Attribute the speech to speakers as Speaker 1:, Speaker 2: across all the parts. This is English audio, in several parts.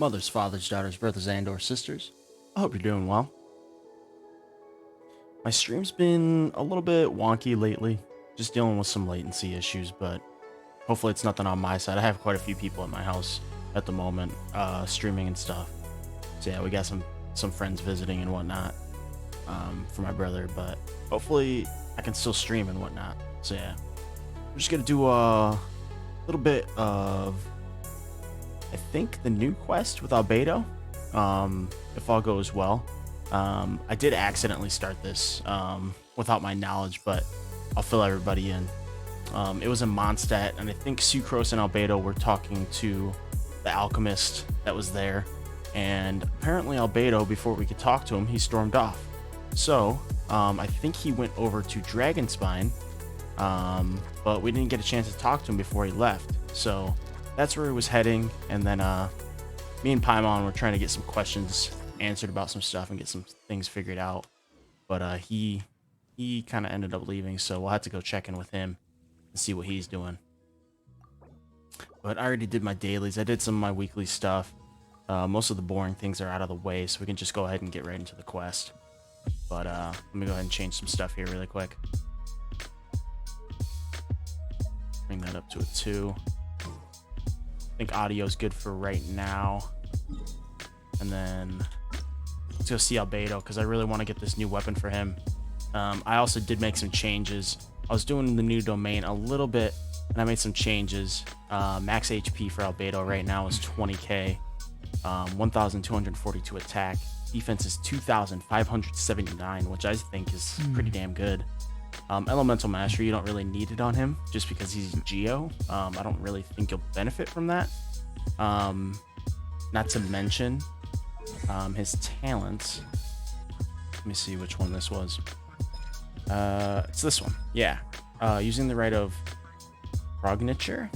Speaker 1: mothers, fathers, daughters, brothers, and or sisters. I hope you're doing well. My stream's been a little bit wonky lately, just dealing with some latency issues, but hopefully it's nothing on my side. I have quite a few people at my house at the moment, streaming and stuff. So yeah, we got some friends visiting and whatnot, for my brother, but hopefully I can still stream and whatnot. So yeah, we're just gonna do a little bit of, I think, the new quest with Albedo, if all goes well. I did accidentally start this without my knowledge, but I'll fill everybody in. It was in Mondstadt, and I think Sucrose and Albedo were talking to the alchemist that was there, and apparently Albedo, before we could talk to him, he stormed off. So I think he went over to Dragonspine, but we didn't get a chance to talk to him before he left. So that's where he was heading, and then me and Paimon were trying to get some questions answered about some stuff and get some things figured out. But he kind of ended up leaving, so we'll have to go check in with him and see what he's doing. But I already did my dailies. I did some of my weekly stuff. Most of the boring things are out of the way, so we can just go ahead and get right into the quest. But let me go ahead and change some stuff here really quick. Bring that up to a 2. I think audio's good for right now. And then let's go see Albedo, because I really want to get this new weapon for him. I also did make some changes. I was doing the new domain a little bit, and I made some changes. Max HP for Albedo right now is 20k, 1,242 attack. Defense is 2,579, which I think is pretty damn good. Elemental Mastery, you don't really need it on him, just because he's Geo. I don't really think you'll benefit from that. Not to mention his talents. Let me see which one this was. It's this one. Yeah. Using the right of Progniture,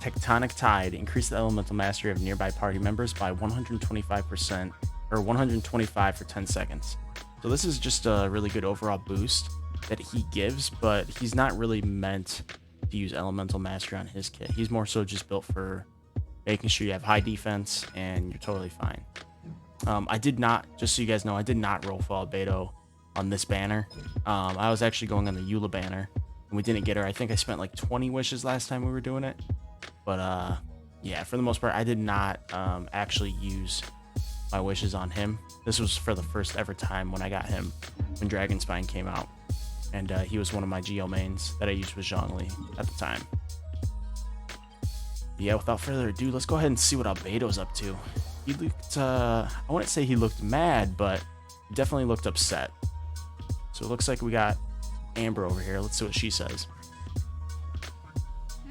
Speaker 1: Tectonic Tide, increase the elemental mastery of nearby party members by 125%, or 125 for 10 seconds. So this is just a really good overall boost that he gives, but he's not really meant to use elemental mastery on his kit. He's more so just built for making sure you have high defense and you're totally fine. I did not, just so you guys know, I did not roll for Albedo on this banner. I was actually going on the Eula banner, and we didn't get her. I think I spent like 20 wishes last time we were doing it. But yeah, for the most part, I did not actually use my wishes on him. This was for the first ever time when I got him, when Dragonspine came out. And he was one of my Geo mains that I used with Zhongli at the time. But yeah, without further ado, let's go ahead and see what Albedo's up to. He looked, I wouldn't say he looked mad, but he definitely looked upset. So it looks like we got Amber over here. Let's see what she says.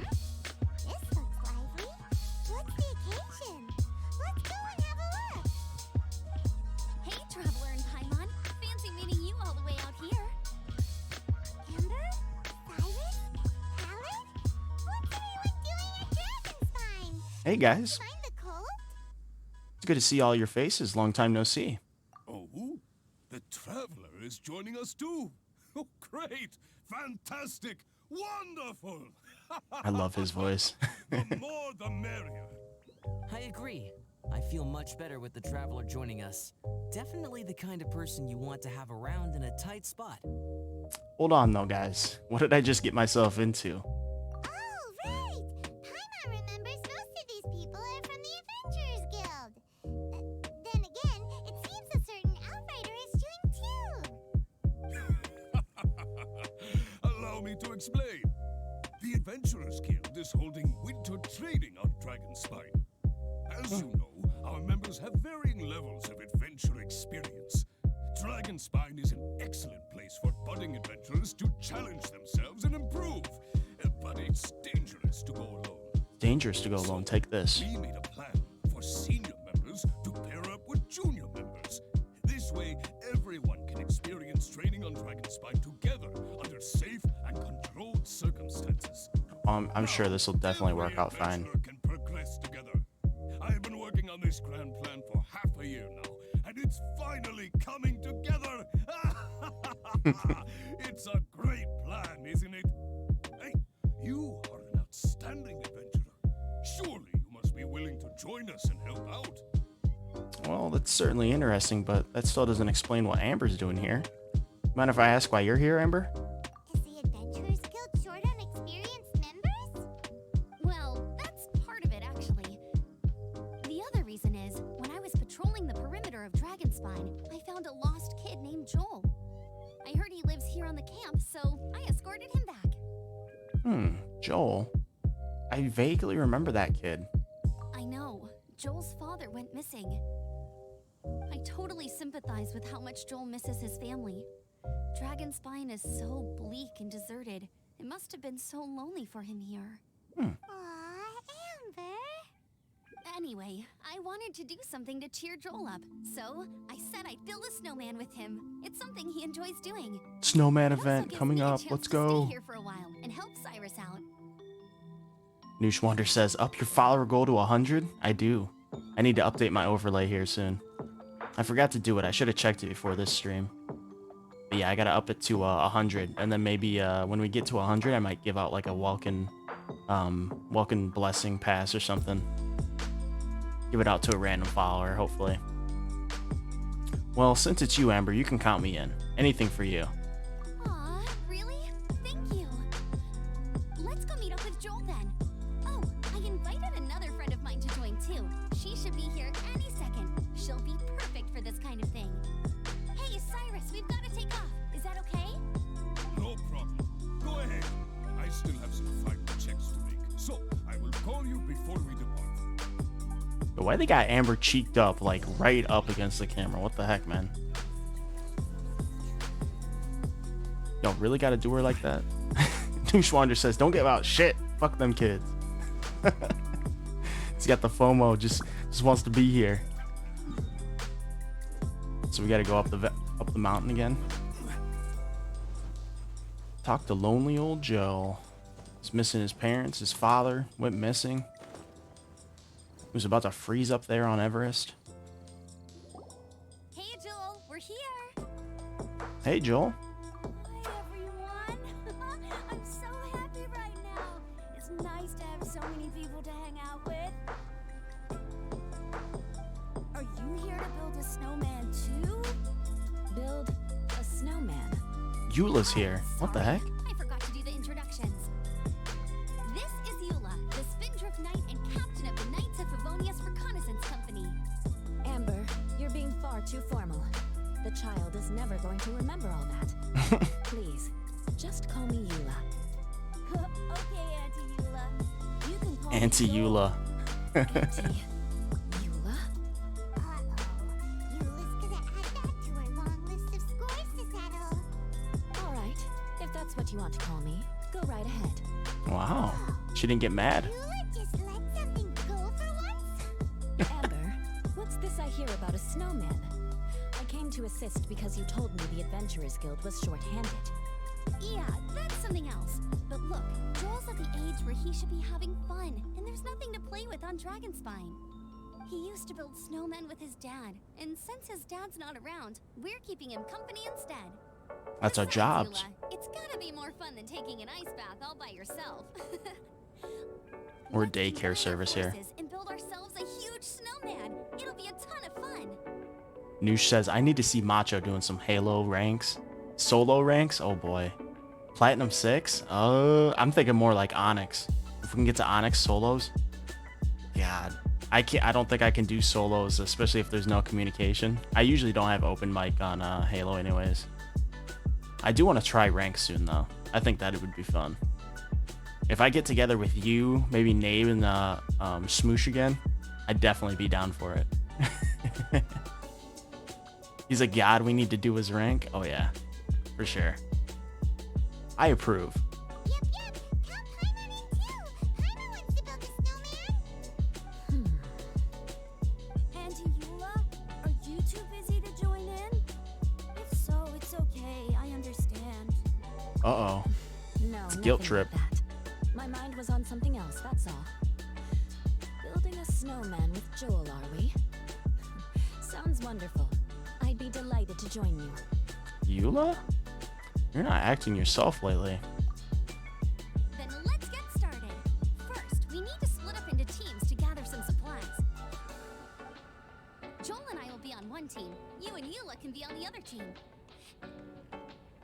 Speaker 2: This looks lively. What's the occasion? Let's go and have a look. Hey, Traveler and Paimon. Fancy meeting you all the way out here. Amber? Cyrus? Howard? What's everyone doing at Dragonspine?
Speaker 1: Hey guys,
Speaker 2: Find the cult?
Speaker 1: it's good to see all your faces. Long time no see.
Speaker 3: Oh, the Traveler is joining us too. Oh, great, fantastic, wonderful.
Speaker 1: I love his voice.
Speaker 3: The more the merrier.
Speaker 4: I agree. I feel much better with the Traveler joining us. Definitely the kind of person you want to have around in a tight spot.
Speaker 1: Hold on though, guys. What did I just get myself into?
Speaker 2: Oh, right. Paimon remembers most of these people are from the Adventurers Guild. Then again, it seems a certain Outrider is doing too.
Speaker 3: Allow me to explain. The Adventurers Guild is holding winter training on Dragonspine. As you know, our members have varying levels of adventure experience. Dragonspine is an excellent place for budding adventurers to challenge themselves and improve. But it's dangerous to go alone.
Speaker 1: Dangerous to go alone. Take this.
Speaker 3: We made a plan for senior members to pair up with junior members. This way, everyone can experience training on Dragonspine together under safe and controlled circumstances.
Speaker 1: I'm sure this will definitely work out fine.
Speaker 3: Every adventurer can progress together. I've been working on this grand plan for half a year now, and it's finally coming together. It's a great plan, isn't it? Hey, you are an outstanding adventurer. Surely you must be willing to join us and help out.
Speaker 1: Well, that's certainly interesting, but that still doesn't explain what Amber's doing here. Mind if I ask why you're here, Amber?
Speaker 2: Is the Adventurers Guild short on experienced members? Well, that's part of it, actually. The other reason is, when I was patrolling the perimeter of Dragonspine, I found a lost kid named Joel. I heard he lives here on the camp, so I escorted him back.
Speaker 1: Joel. I vaguely remember that kid.
Speaker 2: I know. Joel's father went missing. I totally sympathize with how much Joel misses his family. Dragonspine is so bleak and deserted. It must have been so lonely for him here. Aw, Amber. Anyway, I wanted to do something to cheer Joel up, so I said I'd build a snowman with him. It's something he enjoys doing.
Speaker 1: Snowman
Speaker 2: It also
Speaker 1: event
Speaker 2: gives
Speaker 1: coming
Speaker 2: me a
Speaker 1: up.
Speaker 2: chance
Speaker 1: Let's
Speaker 2: to
Speaker 1: go.
Speaker 2: Stay here for a while and help Cyrus out.
Speaker 1: Noosh Wonder says, up your follower goal to 100? I do. I need to update my overlay here soon. I forgot to do it. I should have checked it before this stream. But yeah, I gotta up it to 100. And then maybe when we get to 100, I might give out like a Welkin blessing pass or something. Give it out to a random follower, hopefully. Well, since it's you, Amber, you can count me in. Anything for you.
Speaker 2: Aw, really? Thank you. Let's go meet up with Joel then. Oh, I invited another friend of mine to join too. She should be here any second. She'll be perfect for this kind of thing. Hey, Cyrus, we've got to take off. Is that okay?
Speaker 3: No problem. Go ahead. I still have some final checks to make, so I will call you before we depart.
Speaker 1: But why they got Amber cheeked up, like right up against the camera? What the heck, man? Y'all really gotta do her like that? Noosh Wander says, don't give out shit. Fuck them kids. He's got the FOMO, just wants to be here. So we gotta go up the mountain again. Talk to lonely old Joe. He's missing his parents. His father went missing. He was about to freeze up there on Everest.
Speaker 2: Hey, Joel, we're here.
Speaker 1: Hey, Joel.
Speaker 2: Hi, everyone. I'm so happy right now. It's nice to have so many people to hang out with. Are you here to build a snowman too? Build a snowman?
Speaker 1: Eula's here. What the heck?
Speaker 2: I forgot to do the introductions. This is Eula, the Spindrift Knight and captain of the Knights of Favonius Reconnaissance Company.
Speaker 5: Amber, you're being far too formal. The child is never going to remember all that. Please, just call me Eula.
Speaker 2: Okay, Auntie Eula. You can call
Speaker 1: Auntie
Speaker 2: me Joel.
Speaker 1: Eula.
Speaker 5: Auntie Eula?
Speaker 2: Eula's gonna add that to her long list of scores to settle.
Speaker 5: All right, if that's what you want to call me, go right ahead.
Speaker 1: Wow. She didn't get mad.
Speaker 2: Eula just let something go for once?
Speaker 5: Amber, what's this I hear about a snowman? I came to assist because you told me the Adventurers Guild was short-handed.
Speaker 2: Yeah, that's something else. But look, Joel's at the age where he should be having fun, and there's nothing to play with on Dragonspine. He used to build snowmen with his dad, and since his dad's not around, we're keeping him company instead.
Speaker 1: That's our
Speaker 2: Besides,
Speaker 1: jobs.
Speaker 2: Eula, it's gotta be more fun than taking an ice bath all by yourself.
Speaker 1: We're
Speaker 2: Let's
Speaker 1: daycare
Speaker 2: combine our
Speaker 1: service here.
Speaker 2: forces and build ourselves a huge snowman. It'll be a ton of fun.
Speaker 1: Noosh says, I need to see Macho doing some Halo ranks. Solo ranks? Oh boy. Platinum 6? I'm thinking more like Onyx. If we can get to Onyx solos. God. I don't think I can do solos, especially if there's no communication. I usually don't have open mic on Halo anyways. I do want to try ranks soon though. I think that it would be fun. If I get together with you, maybe Nabe and Smoosh again, I'd definitely be down for it. He's like, God, we need to do his rank. Oh yeah, for sure. I approve.
Speaker 2: Yep, count Paimon in too. Paimon wants to build a snowman. Auntie Eula, are you too busy to join in? If so, it's okay. I understand.
Speaker 1: Uh-oh.
Speaker 5: No,
Speaker 1: It's a guilt
Speaker 5: nothing
Speaker 1: trip.
Speaker 5: like that. My mind was on something else, that's all. Building a snowman with Joel, are we? Sounds wonderful. I'd be delighted to join you.
Speaker 1: Eula? You're not acting yourself lately.
Speaker 2: Then let's get started. First, we need to split up into teams to gather some supplies. Joel and I will be on one team. You and Eula can be on the other team.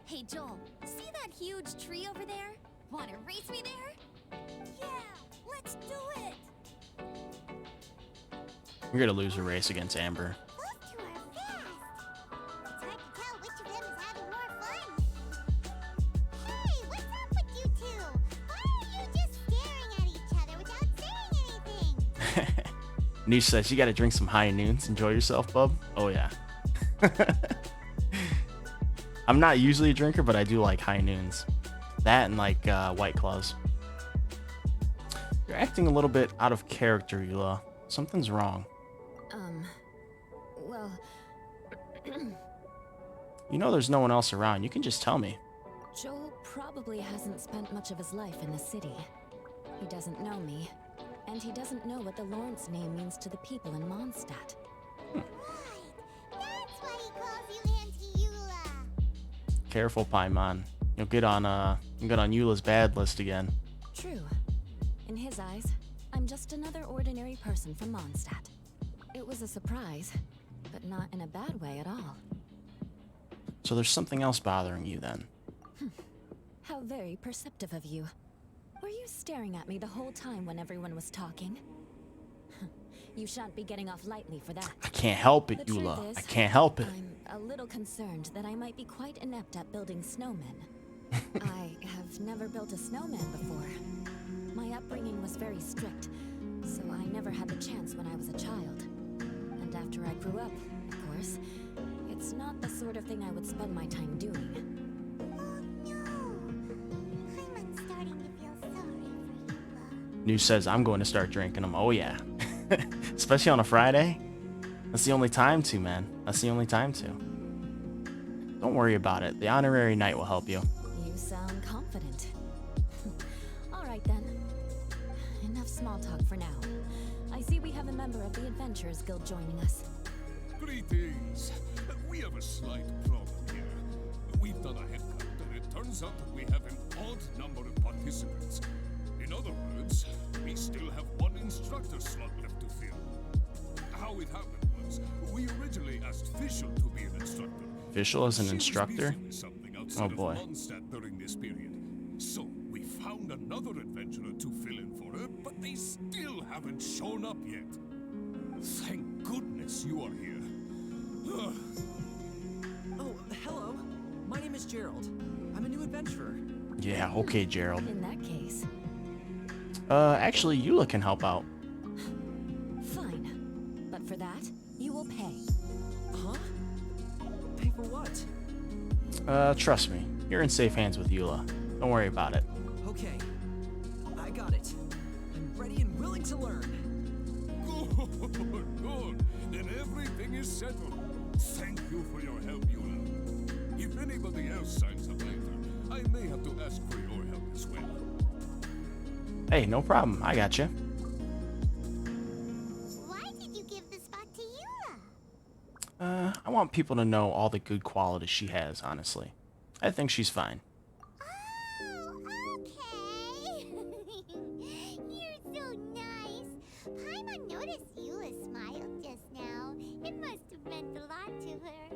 Speaker 2: Hey, Joel, see that huge tree over there? Want to race me there? Yeah, let's do it!
Speaker 1: You're gonna lose a race against Amber.
Speaker 2: Those two are fast. It's hard to tell which of them is having more fun. Hey, what's up with you two? Why are you just staring at each other without saying anything?
Speaker 1: Noosh says you gotta drink some high noons. Enjoy yourself, bub. Oh yeah. I'm not usually a drinker, but I do like high noons. That and like White Claws. You're acting a little bit out of character, Eula. Something's wrong.
Speaker 5: Well,
Speaker 1: You know there's no one else around. You can just tell me.
Speaker 5: Joel probably hasn't spent much of his life in the city. He doesn't know me, and he doesn't know what the Lawrence name means to the people in Mondstadt.
Speaker 2: Right. That's why he calls you Auntie Eula.
Speaker 1: Careful, Paimon. You'll get on Eula's bad list again.
Speaker 5: True. In his eyes, I'm just another ordinary person from Mondstadt. It was a surprise, but not in a bad way at all.
Speaker 1: So there's something else bothering you then.
Speaker 5: How very perceptive of you. Were you staring at me the whole time when everyone was talking? You shan't be getting off lightly for that.
Speaker 1: I can't help it,
Speaker 5: The truth
Speaker 1: Eula.
Speaker 5: is,
Speaker 1: I can't help it.
Speaker 5: I'm a little concerned that I might be quite inept at building snowmen. I have never built a snowman before. My upbringing was very strict, so I never had the chance when I was a child. And after I grew up, of course, it's not the sort of thing I would spend my time doing.
Speaker 2: Oh no! I'm starting to feel sorry for Eula.
Speaker 1: Noosh says I'm going to start drinking them. Oh yeah. Especially on a Friday. That's the only time to, man. That's the only time to. Don't worry about it. The honorary knight will help you.
Speaker 5: You sound confident. All right then. Enough small talk for now. I see we have a member of the Adventurers Guild joining us.
Speaker 3: Greetings. We have a slight problem here. We've done a head count, and it turns out that we have an odd number of participants. In other words, we still have one instructor slot left to fill. How it happened was, we originally asked Fischl to be an instructor.
Speaker 1: Fischl as an
Speaker 3: She was
Speaker 1: instructor?
Speaker 3: busy with something outside
Speaker 1: Oh boy.
Speaker 3: of Mondstadt during this period. So we found another adventurer to fill in for her, but they still haven't shown up yet. Thank goodness you are here. Ugh.
Speaker 6: Oh, hello. My name is Gerald. I'm a new adventurer.
Speaker 1: Yeah, okay, Gerald.
Speaker 5: In that case,
Speaker 1: Actually, Eula can help out.
Speaker 5: fine. But for that, you will pay.
Speaker 6: Huh? Pay for what?
Speaker 1: Trust me. You're in safe hands with Eula. Don't worry about it.
Speaker 6: Okay. I got it. I'm ready and willing to learn.
Speaker 3: Good. Then everything is settled. Thank you for your help, Eula. If anybody else signs up later, I may have to ask for your help as well.
Speaker 1: Hey, no problem. I got you.
Speaker 2: Why did you give the spot to Eula?
Speaker 1: I want people to know all the good qualities she has, honestly. I think she's fine.
Speaker 2: Oh, okay. You're so nice. Paimon noticed Eula smiled just now. It must have meant a lot to her.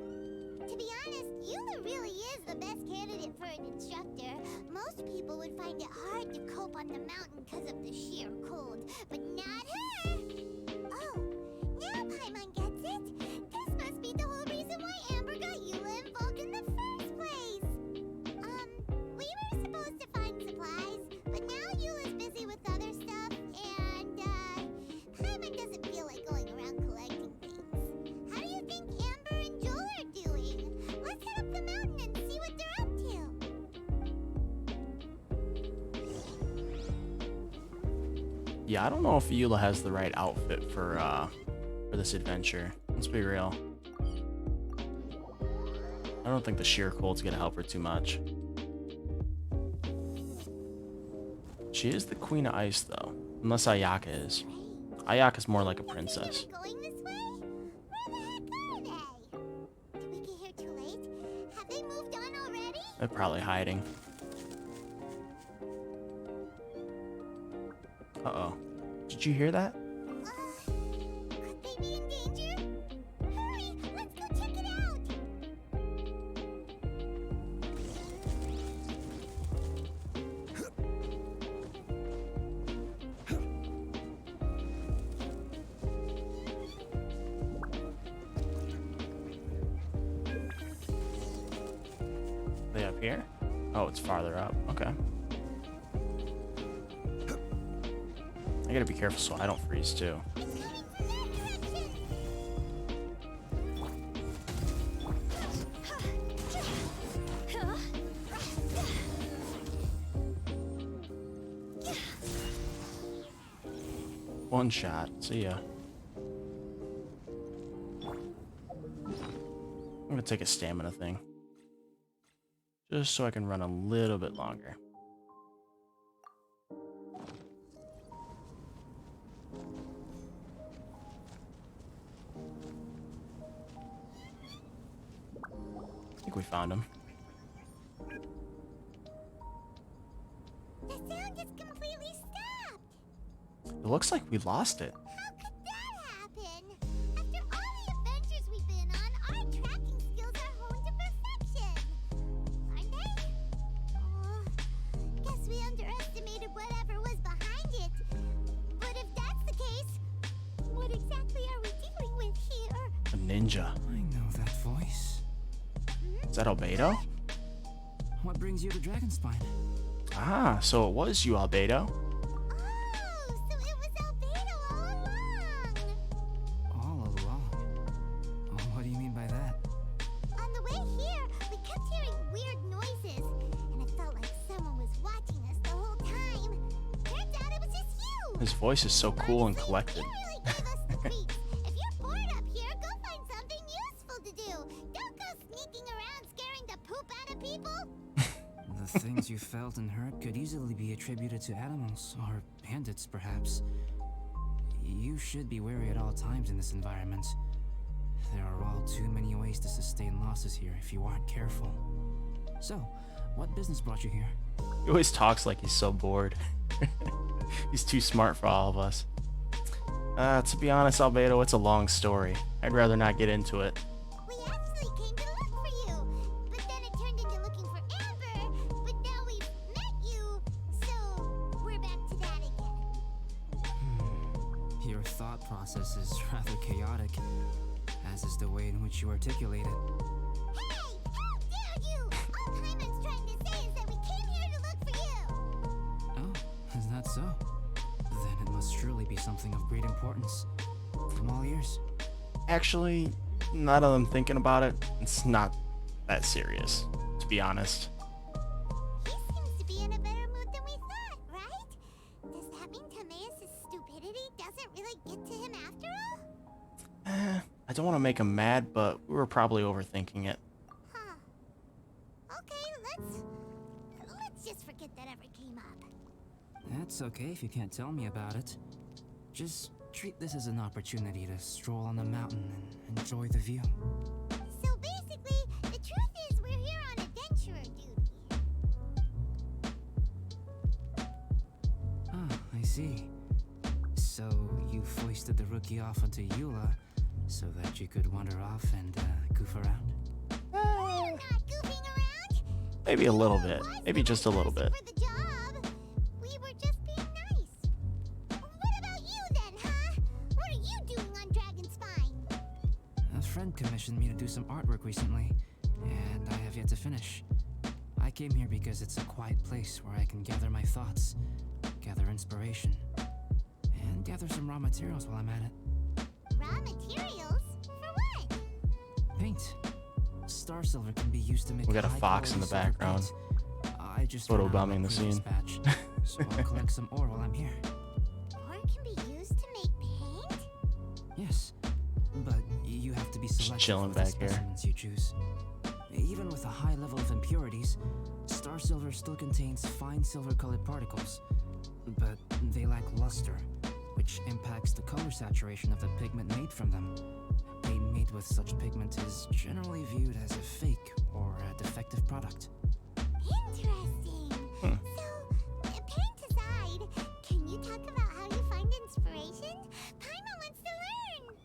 Speaker 2: To be honest, Eula really is the best candidate for an instructor. Most people would find it hard to cope on the mountain because of the sheer cold, but not her. Oh, now Paimon gets it. This must be the whole reason why Amber got Eula involved in the first place. We were supposed to find supplies, but now Eula's busy with other stuff, and, Paimon doesn't feel like going around collecting things. How do you think Amber and Joel are doing? Let's head up the mountain and see what they're up to.
Speaker 1: Yeah, I don't know if Eula has the right outfit for this adventure. Let's be real. I don't think the sheer cold's gonna help her too much. She is the Queen of Ice, though. Unless Ayaka is. Ayaka's more like a princess.
Speaker 2: Think they're going this way? Where the heck are they? Did we get here too late? Have they moved on already?
Speaker 1: They're probably hiding. Uh-oh. Did you hear that?
Speaker 2: Could they be in danger?
Speaker 1: here? Oh, it's farther up. Okay. I gotta be careful so I don't freeze too.
Speaker 2: It's coming from that direction!
Speaker 1: One shot. See ya. I'm gonna take a stamina thing. Just so I can run a little bit longer. I think we found him.
Speaker 2: The sound just completely stopped!
Speaker 1: It looks like we lost it.
Speaker 2: How could that happen? After all the adventures we've been on, our tracking skills are honed to perfection. Aren't they? Oh, guess we underestimated whatever was behind it. But if that's the case, what exactly are we dealing with here?
Speaker 1: A ninja.
Speaker 6: I know that voice.
Speaker 1: Is that Albedo?
Speaker 6: What brings you to Dragonspine?
Speaker 1: Ah, so it was you, Albedo.
Speaker 2: Oh, so it was Albedo all along!
Speaker 6: All along. Oh, what do you mean by that?
Speaker 2: On the way here, we kept hearing weird noises, and it felt like someone was watching us the whole time. Turns out it was just you!
Speaker 1: His voice is so cool and
Speaker 2: Honestly,
Speaker 1: collected.
Speaker 2: You really gave us the creeps. If you're bored up here, go find something useful to do. Don't go sneaking around scaring the poop out of people.
Speaker 6: The things you felt and heard could easily be attributed to animals, or bandits perhaps. You should be wary at all times in this environment. There are all too many ways to sustain losses here if you aren't careful. So, what business brought you here?
Speaker 1: He always talks like he's so bored. He's too smart for all of us. To be honest, Albedo, it's a long story. I'd rather not get into it.
Speaker 2: We actually came to look for you, but then it turned into looking for Amber, but now we've met you, so we're back to that again.
Speaker 6: Your thought process is rather chaotic, as is the way in which you articulate it.
Speaker 2: Hey! How dare you! All Paimon's trying to say is that we came here to look for you!
Speaker 6: Oh, is that so? Then it must surely be something of great importance. I'm all ears.
Speaker 1: Actually, now that I'm thinking about it, it's not that serious, to be honest.
Speaker 2: He seems to be in a better mood than we thought, right? Does that mean Timaeus' stupidity doesn't really get to him after all?
Speaker 1: I don't want to make him mad, but we were probably overthinking it.
Speaker 2: Huh. Okay, let's just forget that ever came up.
Speaker 6: That's okay if you can't tell me about it. Just treat this as an opportunity to stroll on the mountain and enjoy the view.
Speaker 2: So basically, the truth is we're here on adventurer duty.
Speaker 6: Ah, I see. So you foisted the rookie off onto Eula so that you could wander off and goof around?
Speaker 2: We're not goofing around.
Speaker 1: Maybe a little bit.
Speaker 2: Was
Speaker 1: Maybe just a little bit.
Speaker 2: for the job. We were just being nice. What about you then, huh? What are you doing on Dragonspine?
Speaker 6: A friend commissioned me to do some artwork recently, and I have yet to finish. I came here because it's a quiet place where I can gather my thoughts, gather inspiration, and gather some raw materials while I'm at it.
Speaker 2: Raw materials? For what?
Speaker 6: Paint. Star silver can be used to make
Speaker 1: We got a
Speaker 6: high
Speaker 1: fox in the
Speaker 6: quality silver
Speaker 1: background.
Speaker 6: paint. I just
Speaker 1: Photo
Speaker 6: ran out of
Speaker 1: bombing
Speaker 6: my
Speaker 1: the
Speaker 6: previous
Speaker 1: scene.
Speaker 6: batch, so I'll collect some ore while I'm here.
Speaker 2: Ore can be used to make paint?
Speaker 6: Yes, but you have to be selective
Speaker 1: chilling
Speaker 6: with the
Speaker 1: back here.
Speaker 6: specimens you choose. Even with a high level of impurities, star silver still contains fine silver-colored particles, but they lack luster, which impacts the color saturation of the pigment made from them. Paint made with such pigment is generally viewed as a fake or a defective product.
Speaker 2: Interesting.
Speaker 1: Hmm.
Speaker 2: So, paint aside, can you talk about how you find inspiration? Paimon wants to learn.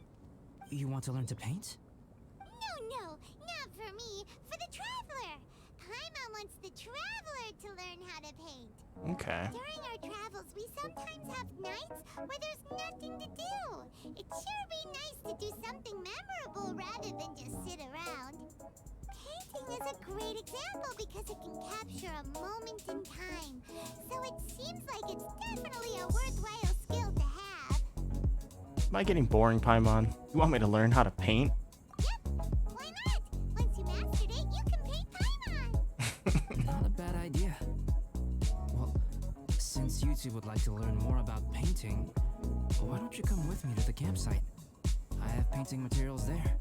Speaker 6: You want to learn to paint?
Speaker 2: No, not for me. For the traveler. Paimon wants the traveler to learn how to paint.
Speaker 1: Okay.
Speaker 2: During our travels, we sometimes have nights where there's nothing to do. It'd sure be nice to do something memorable rather than just sit around. Paint painting is a great example because it can capture a moment in time. So it seems like it's definitely a worthwhile skill to have.
Speaker 1: Am I getting boring, Paimon? You want me to learn how to paint?
Speaker 2: Yep, why not? Once you mastered it, you can paint Paimon.
Speaker 6: Not a bad idea. Well, since you two would like to learn more about painting, why don't you come with me to the campsite? I have painting materials there.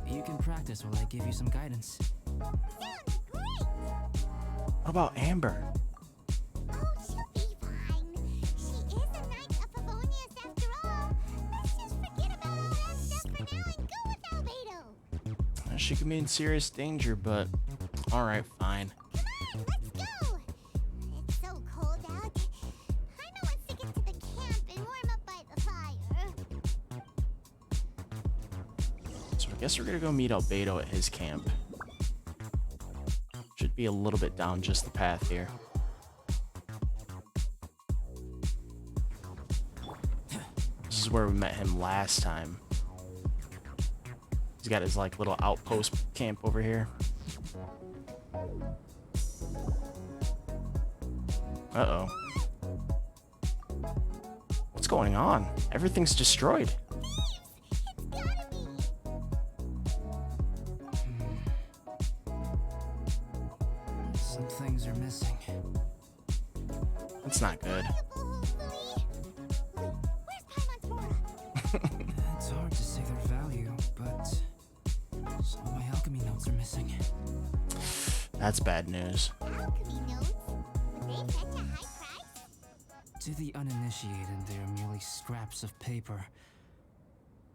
Speaker 6: You can practice while I give you some guidance.
Speaker 2: Sounds great!
Speaker 1: What about Amber?
Speaker 2: Oh, she'll be fine. She is a knight of Favonius after all. Let's just forget about all that stuff for now and go with Albedo.
Speaker 1: She could be in serious danger, but alright, fine.
Speaker 2: Come on, let's go! It's so cold out. Jaime wants to get to the camp and warm up by the fire.
Speaker 1: So I guess we're gonna go meet Albedo at his camp. Should be a little bit down just the path here. This is where we met him last time. He's got his like little outpost camp over here. Uh-oh. What's going on? Everything's destroyed.
Speaker 2: It's gotta be!
Speaker 6: Some things are missing.
Speaker 1: That's not good.
Speaker 2: Valuable, hopefully. Wait, where's Paimon's Mora?
Speaker 6: It's hard to say their value, but some of my alchemy notes are missing.
Speaker 1: That's bad news.
Speaker 2: Alchemy notes? Would they fetch a high price?
Speaker 6: To the uninitiated, they're merely scraps of paper.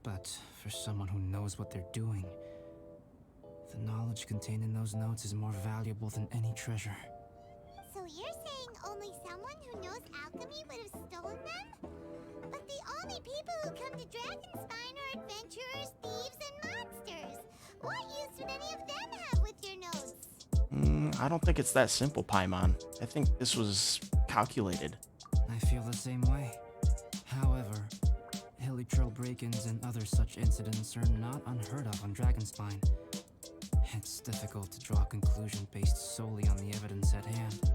Speaker 6: But for someone who knows what they're doing, the knowledge contained in those notes is more valuable than any treasure.
Speaker 2: So you're saying only someone who knows alchemy would have stolen them? But the only people who come to Dragonspine are adventurers, thieves, and monsters. What use would any of them have with your notes?
Speaker 1: I don't think it's that simple, Paimon. I think this was calculated.
Speaker 6: I feel the same way. However, hilly trail break-ins and other such incidents are not unheard of on Dragonspine. It's difficult to draw a conclusion based solely on the evidence at hand.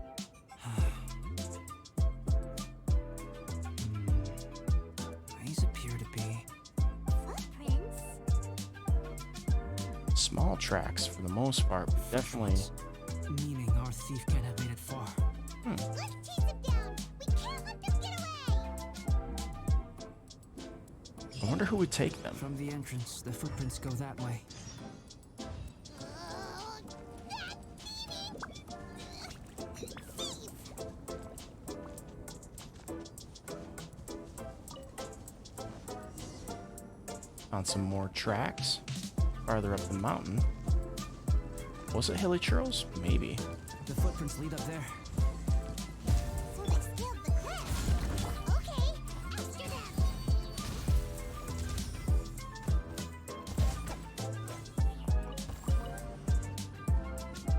Speaker 6: These appear to be
Speaker 2: Footprints?
Speaker 1: Small tracks for the most part, but definitely.
Speaker 6: meaning our thief can't have made it far.
Speaker 2: Let's chase him down! We can't let them get away!
Speaker 1: I wonder who would take them.
Speaker 6: From the entrance, the footprints go that way.
Speaker 2: That thief!
Speaker 1: Found some more tracks farther up the mountain. Was it Hilly Churls? Maybe.
Speaker 6: The footprints lead up there.
Speaker 2: So they scaled the cliff. Okay, after them.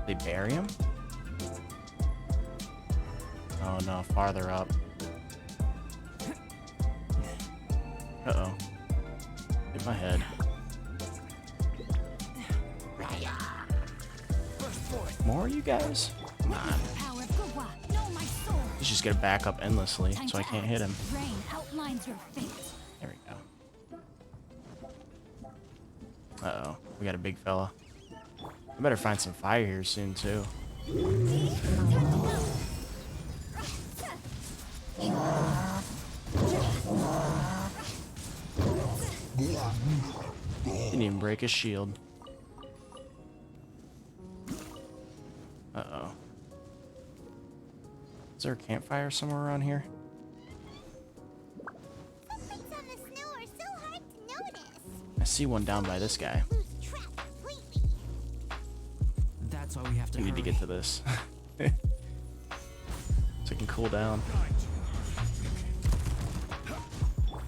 Speaker 1: They bury him? Oh no, farther up. Uh-oh. Hit my head. More you guys? Come on.
Speaker 5: Power of Gwa, know my soul.
Speaker 1: He's just gonna back up endlessly,
Speaker 5: Time
Speaker 1: so I
Speaker 5: to
Speaker 1: can't
Speaker 5: act.
Speaker 1: hit him.
Speaker 5: Rain outlines your fate.
Speaker 1: There we go. Uh-oh. We got a big fella. I better find some fire here soon, too. Didn't even break his shield. Uh-oh. Is there a campfire somewhere around here?
Speaker 2: Footprints on the snow are so hard to notice.
Speaker 1: I see one down by this guy.
Speaker 2: Lose track completely.
Speaker 6: That's why we have to
Speaker 1: We need to
Speaker 6: hurry.
Speaker 1: get to this. So I can cool down.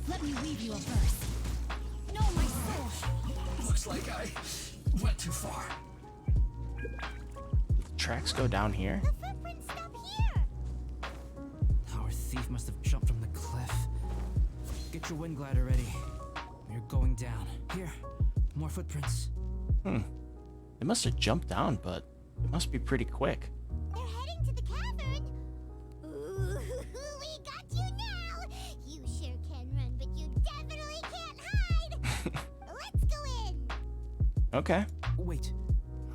Speaker 5: Let me weave you a verse. Know my soul.
Speaker 7: Looks like I went too far.
Speaker 1: Tracks go down here.
Speaker 2: The footprints stop here.
Speaker 6: Our thief must have jumped from the cliff. Get your wind glider ready. We're going down. Here, more footprints.
Speaker 1: They They must have jumped down, but it must be pretty quick.
Speaker 2: They're heading to the cavern. Ooh, we got you now. You sure can run, but you definitely can't hide. Let's go in.
Speaker 1: Okay.
Speaker 6: Wait,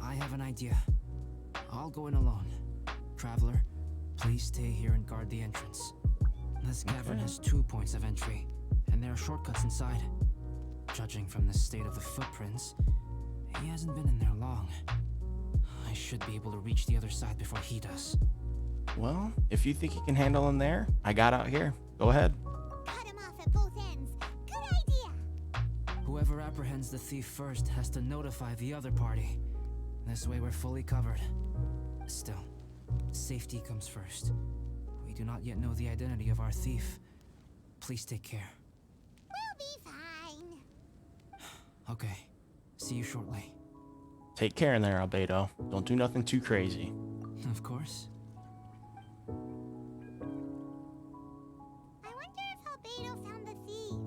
Speaker 6: I have an idea. I'll go in alone. Traveler, please stay here and guard the entrance. This cavern has 2 points of entry, and there are shortcuts inside. Judging from the state of the footprints, he hasn't been in there long. I should be able to reach the other side before he does.
Speaker 1: Well, if you think you can handle him there, I got out here. Go ahead.
Speaker 2: Cut him off at both ends. Good idea.
Speaker 6: Whoever apprehends the thief first has to notify the other party. This way we're fully covered. Still, safety comes first. We do not yet know the identity of our thief. Please take care.
Speaker 2: We'll be fine.
Speaker 6: Okay, see you shortly.
Speaker 1: Take care in there, Albedo. Don't do nothing too crazy.
Speaker 6: Of course.
Speaker 2: I wonder if Albedo found the thief.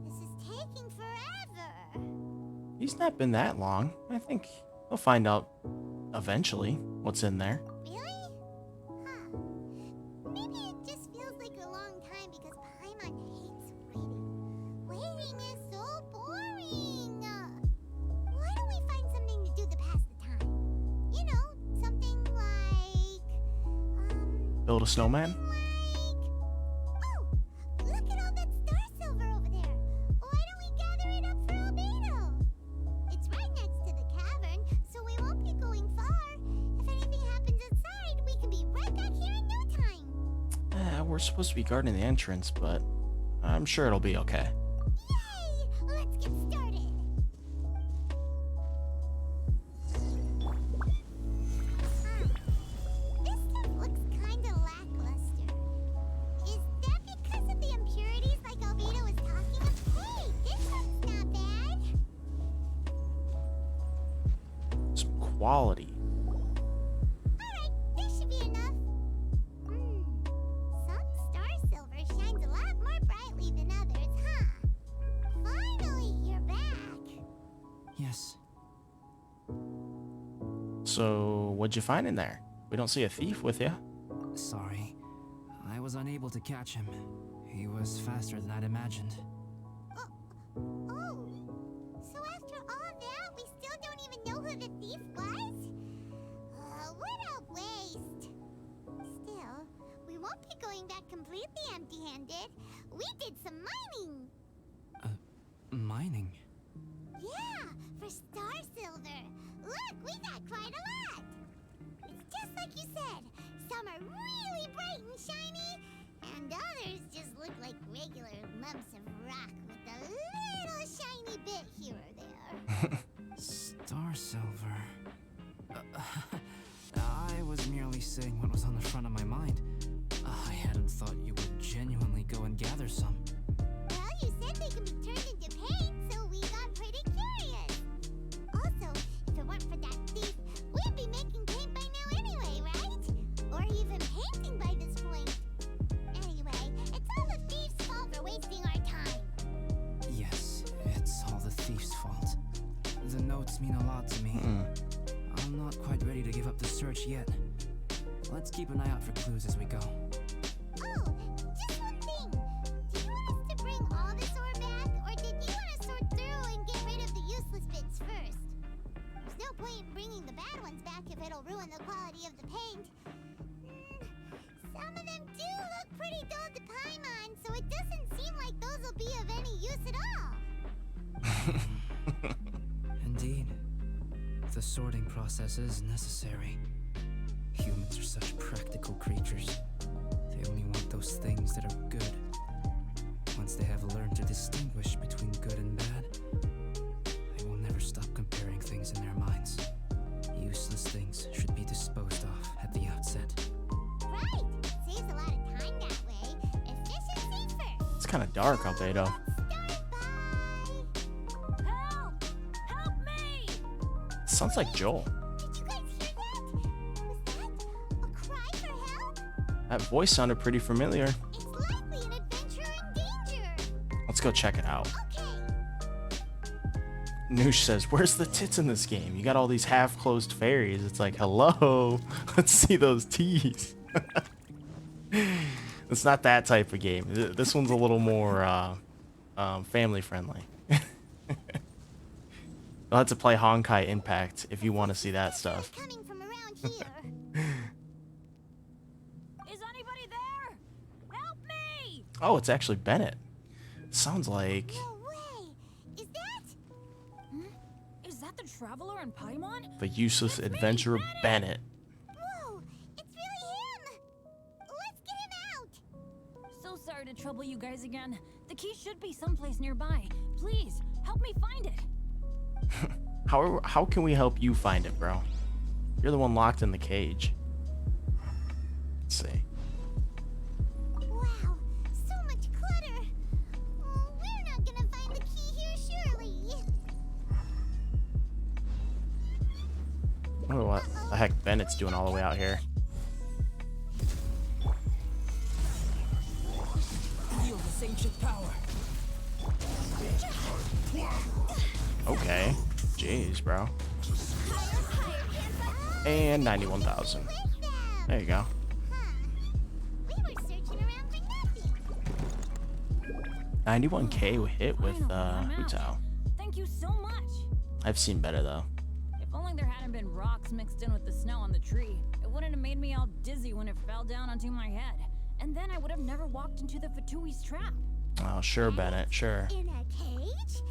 Speaker 2: This is taking forever.
Speaker 1: He's not been that long. I think he'll find out eventually what's in there.
Speaker 2: Really? Huh. Maybe it just feels like a long time because Paimon hates waiting. Waiting is so boring. Why don't we find something to do to pass the time? You know, something like,
Speaker 1: Build a snowman?
Speaker 2: oh, look at all that star silver over there. Why don't we gather it up for Albedo? It's right next to the cavern, so we won't be going far. If anything happens outside, we can be right back here in no time.
Speaker 1: We're supposed to be guarding the entrance, but I'm sure it'll be okay.
Speaker 2: Yay! Let's get started. This stuff looks kinda lackluster. Is that because of the impurities like Albedo was talking of? Hey, this looks not bad.
Speaker 1: Some quality.
Speaker 2: Alright, this should be enough. Some star silver shines a lot more brightly than others, huh? Finally, you're back.
Speaker 6: Yes.
Speaker 1: So, what'd you find in there? We don't see a thief with you.
Speaker 6: Sorry. I was unable to catch him. He was faster than I'd imagined.
Speaker 2: Oh, so after all that, we still don't even know who the thief was? What a waste. Still, we won't be going back completely empty-handed. We did some mining.
Speaker 6: Mining?
Speaker 2: Yeah, for star silver. Look, we got quite a lot. It's just like you said. Some are really bright and shiny, and others just look like regular lumps of rock with a little shiny bit here or there.
Speaker 6: Star silver. I was merely saying what was on the front of my mind. I hadn't thought you would genuinely go and gather some.
Speaker 2: Well, you said they can be turned into paint, so we got pretty curious. Also, if it weren't for that thief, we'd be making paint by now anyway, right? Or even painting by this point. Anyway, it's all the thief's fault for wasting our time.
Speaker 6: Yes, it's all the thief's fault. The notes mean a lot to me. I'm not quite ready to give up the search yet. Let's keep an eye out for clues as we go.
Speaker 2: Oh, just one thing. Do you want us to bring all this ore back, or did you want to sort through and get rid of the useless bits first? There's no point in bringing the bad ones back if it'll ruin the quality of the paint. Some of them do look pretty dull to Paimon, so it doesn't seem like those will be of any use at all.
Speaker 6: Indeed. The sorting process is necessary. Humans are such practical creatures. They only want those things that are good. Once they have learned to distinguish between good and bad, they will never stop comparing things in their minds. Useless things should be disposed of at the outset.
Speaker 2: Right. Saves a lot of time that way. Efficiency first.
Speaker 1: It's kind of dark, Albedo.
Speaker 2: Start by... Help! Help me!
Speaker 1: Sounds like Joel.
Speaker 2: Did you guys hear that? Was that a cry for help?
Speaker 1: That voice sounded pretty familiar.
Speaker 2: It's likely an adventurer in danger.
Speaker 1: Let's go check it out.
Speaker 2: Okay.
Speaker 1: Noosh says, where's the tits in this game? You got all these half-closed fairies. It's like, hello, let's see those T's. It's not that type of game. This one's a little more family friendly. You'll have to play Honkai Impact if you want to see that stuff.
Speaker 2: Coming from around here.
Speaker 5: Is anybody there? Help me!
Speaker 1: Oh, it's actually Bennett. Sounds like...
Speaker 2: No way. Is that?
Speaker 5: Is that the Traveler and Paimon?
Speaker 1: the useless adventurer Bennett.
Speaker 2: Whoa! It's really him. Let's get him out.
Speaker 5: So sorry to trouble you guys again. The key should be someplace nearby. Please, help me find it.
Speaker 1: How can we help you find it, bro? You're the one locked in the cage. Let's see.
Speaker 2: Wow, so much clutter. Oh, we're not gonna find the key here, surely.
Speaker 1: I wonder what the heck Bennett's doing all the way out here.
Speaker 4: Wield this ancient power.
Speaker 1: Okay. Jeez, bro. And 91,000. There you go.
Speaker 2: Huh. We were searching around for nothing.
Speaker 1: 91k hit with
Speaker 5: Finally, I'm out.
Speaker 1: Hutao.
Speaker 5: Thank you so much.
Speaker 1: I've seen better though.
Speaker 5: If only there hadn't been rocks mixed in with the snow on the tree, it wouldn't have made me all dizzy when it fell down onto my head. And then I would have never walked into the Fatui's trap.
Speaker 1: Oh, sure, Bennett, sure.
Speaker 2: In a cage?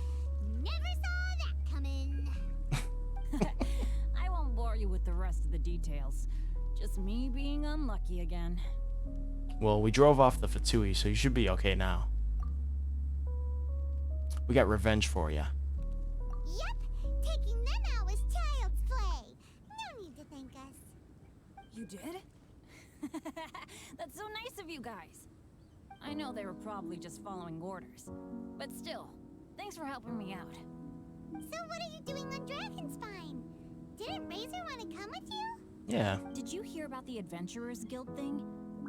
Speaker 2: Never saw that coming.
Speaker 5: I won't bore you with the rest of the details. Just me being unlucky again.
Speaker 1: Well, we drove off the Fatui, so you should be okay now. We got revenge for you.
Speaker 2: Yep, taking them out was child's play. No need to thank us.
Speaker 5: You did? That's so nice of you guys. I know they were probably just following orders. But still, thanks for helping me out.
Speaker 2: So what are you doing on Dragonspine? Didn't Razor want to come with you?
Speaker 1: Yeah.
Speaker 5: Did you hear about the Adventurers Guild thing?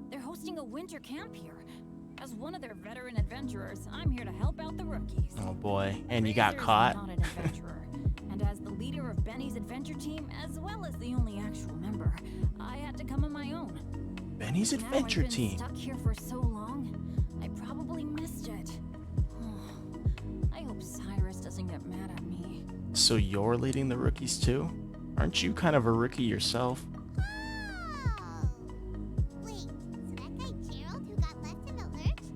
Speaker 5: They're hosting a winter camp here. As one of their veteran adventurers, I'm here to help out the rookies.
Speaker 1: Oh boy. And you got
Speaker 5: Razor's
Speaker 1: caught.
Speaker 5: not an adventurer. And as the leader of Benny's adventure team, as well as the only actual member, I had to come on my own.
Speaker 1: Benny's
Speaker 5: Now
Speaker 1: adventure
Speaker 5: I've been
Speaker 1: team.
Speaker 5: stuck here for so long, I probably missed it. I hope Cyrus doesn't get mad at me.
Speaker 1: So you're leading the rookies too? Aren't you kind of a rookie yourself?
Speaker 2: Oh! Wait, so that guy Gerald who got left in the lurch,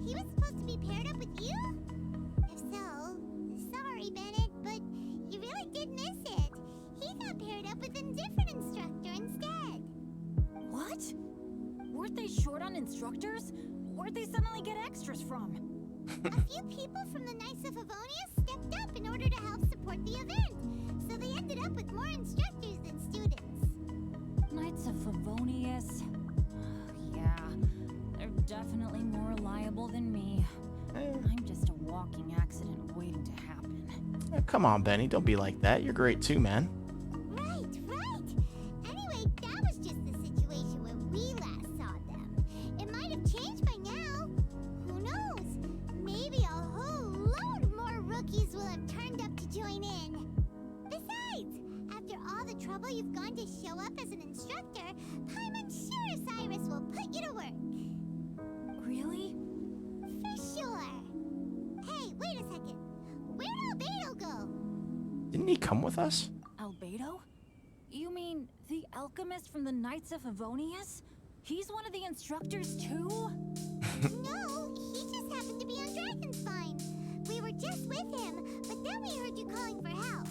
Speaker 2: he was supposed to be paired up with you? If so, sorry Bennett, but you really did miss it. He got paired up with a different instructor instead.
Speaker 5: What? Weren't they short on instructors? Where'd they suddenly get extras from?
Speaker 2: A few people from the Knights of Avonia stepped up in order to help support the event, so they ended up with more instructors than students.
Speaker 5: Knights of Favonius. Yeah, they're definitely more reliable than me. I'm just a walking accident waiting to happen.
Speaker 1: Come on, Benny. Don't be like that. You're great too, man.
Speaker 2: Right, right. Anyway, that was just the situation when we last saw them. It might have changed by now. Who knows? Maybe a whole load more rookies will have turned up to join in. Besides, after all the trouble you've gone to show up as an instructor, Paimon's sure Cyrus will put you to work.
Speaker 5: Really?
Speaker 2: For sure. Hey, wait a second. Where'd Albedo go?
Speaker 1: Didn't he come with us?
Speaker 5: Albedo? You mean the alchemist from the Knights of Favonius? He's one of the instructors too?
Speaker 2: No, he just happened to be on Dragonspine. We were just with him, but then we heard you calling for help.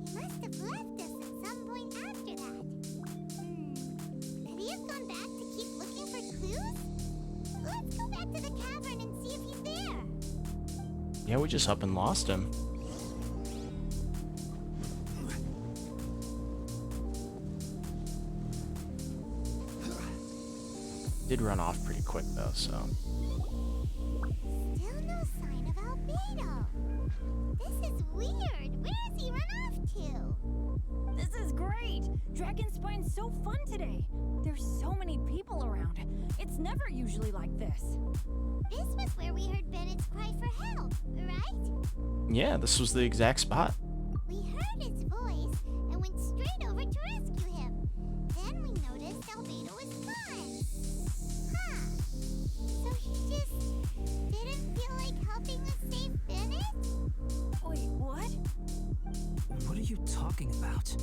Speaker 2: He must have left us at some point after that. Could he have gone back to keep looking for clues? Let's go back to the cavern and see if he's there.
Speaker 1: Yeah, we just up and lost him. Did run off pretty quick though, so.
Speaker 2: Still no sign of Albedo. This is weird. Where has he run off to?
Speaker 5: This is great!
Speaker 8: Dragonspine's so fun today. There's so many people around. It's never usually like this.
Speaker 2: This was where we heard Bennett's cry for help, right?
Speaker 1: Yeah, this was the exact spot.
Speaker 2: We heard his voice and went straight over to rescue him. Then we noticed Albedo was fine. Huh. So he just didn't feel like helping us save Bennett?
Speaker 8: Wait, what?
Speaker 6: What are you talking about?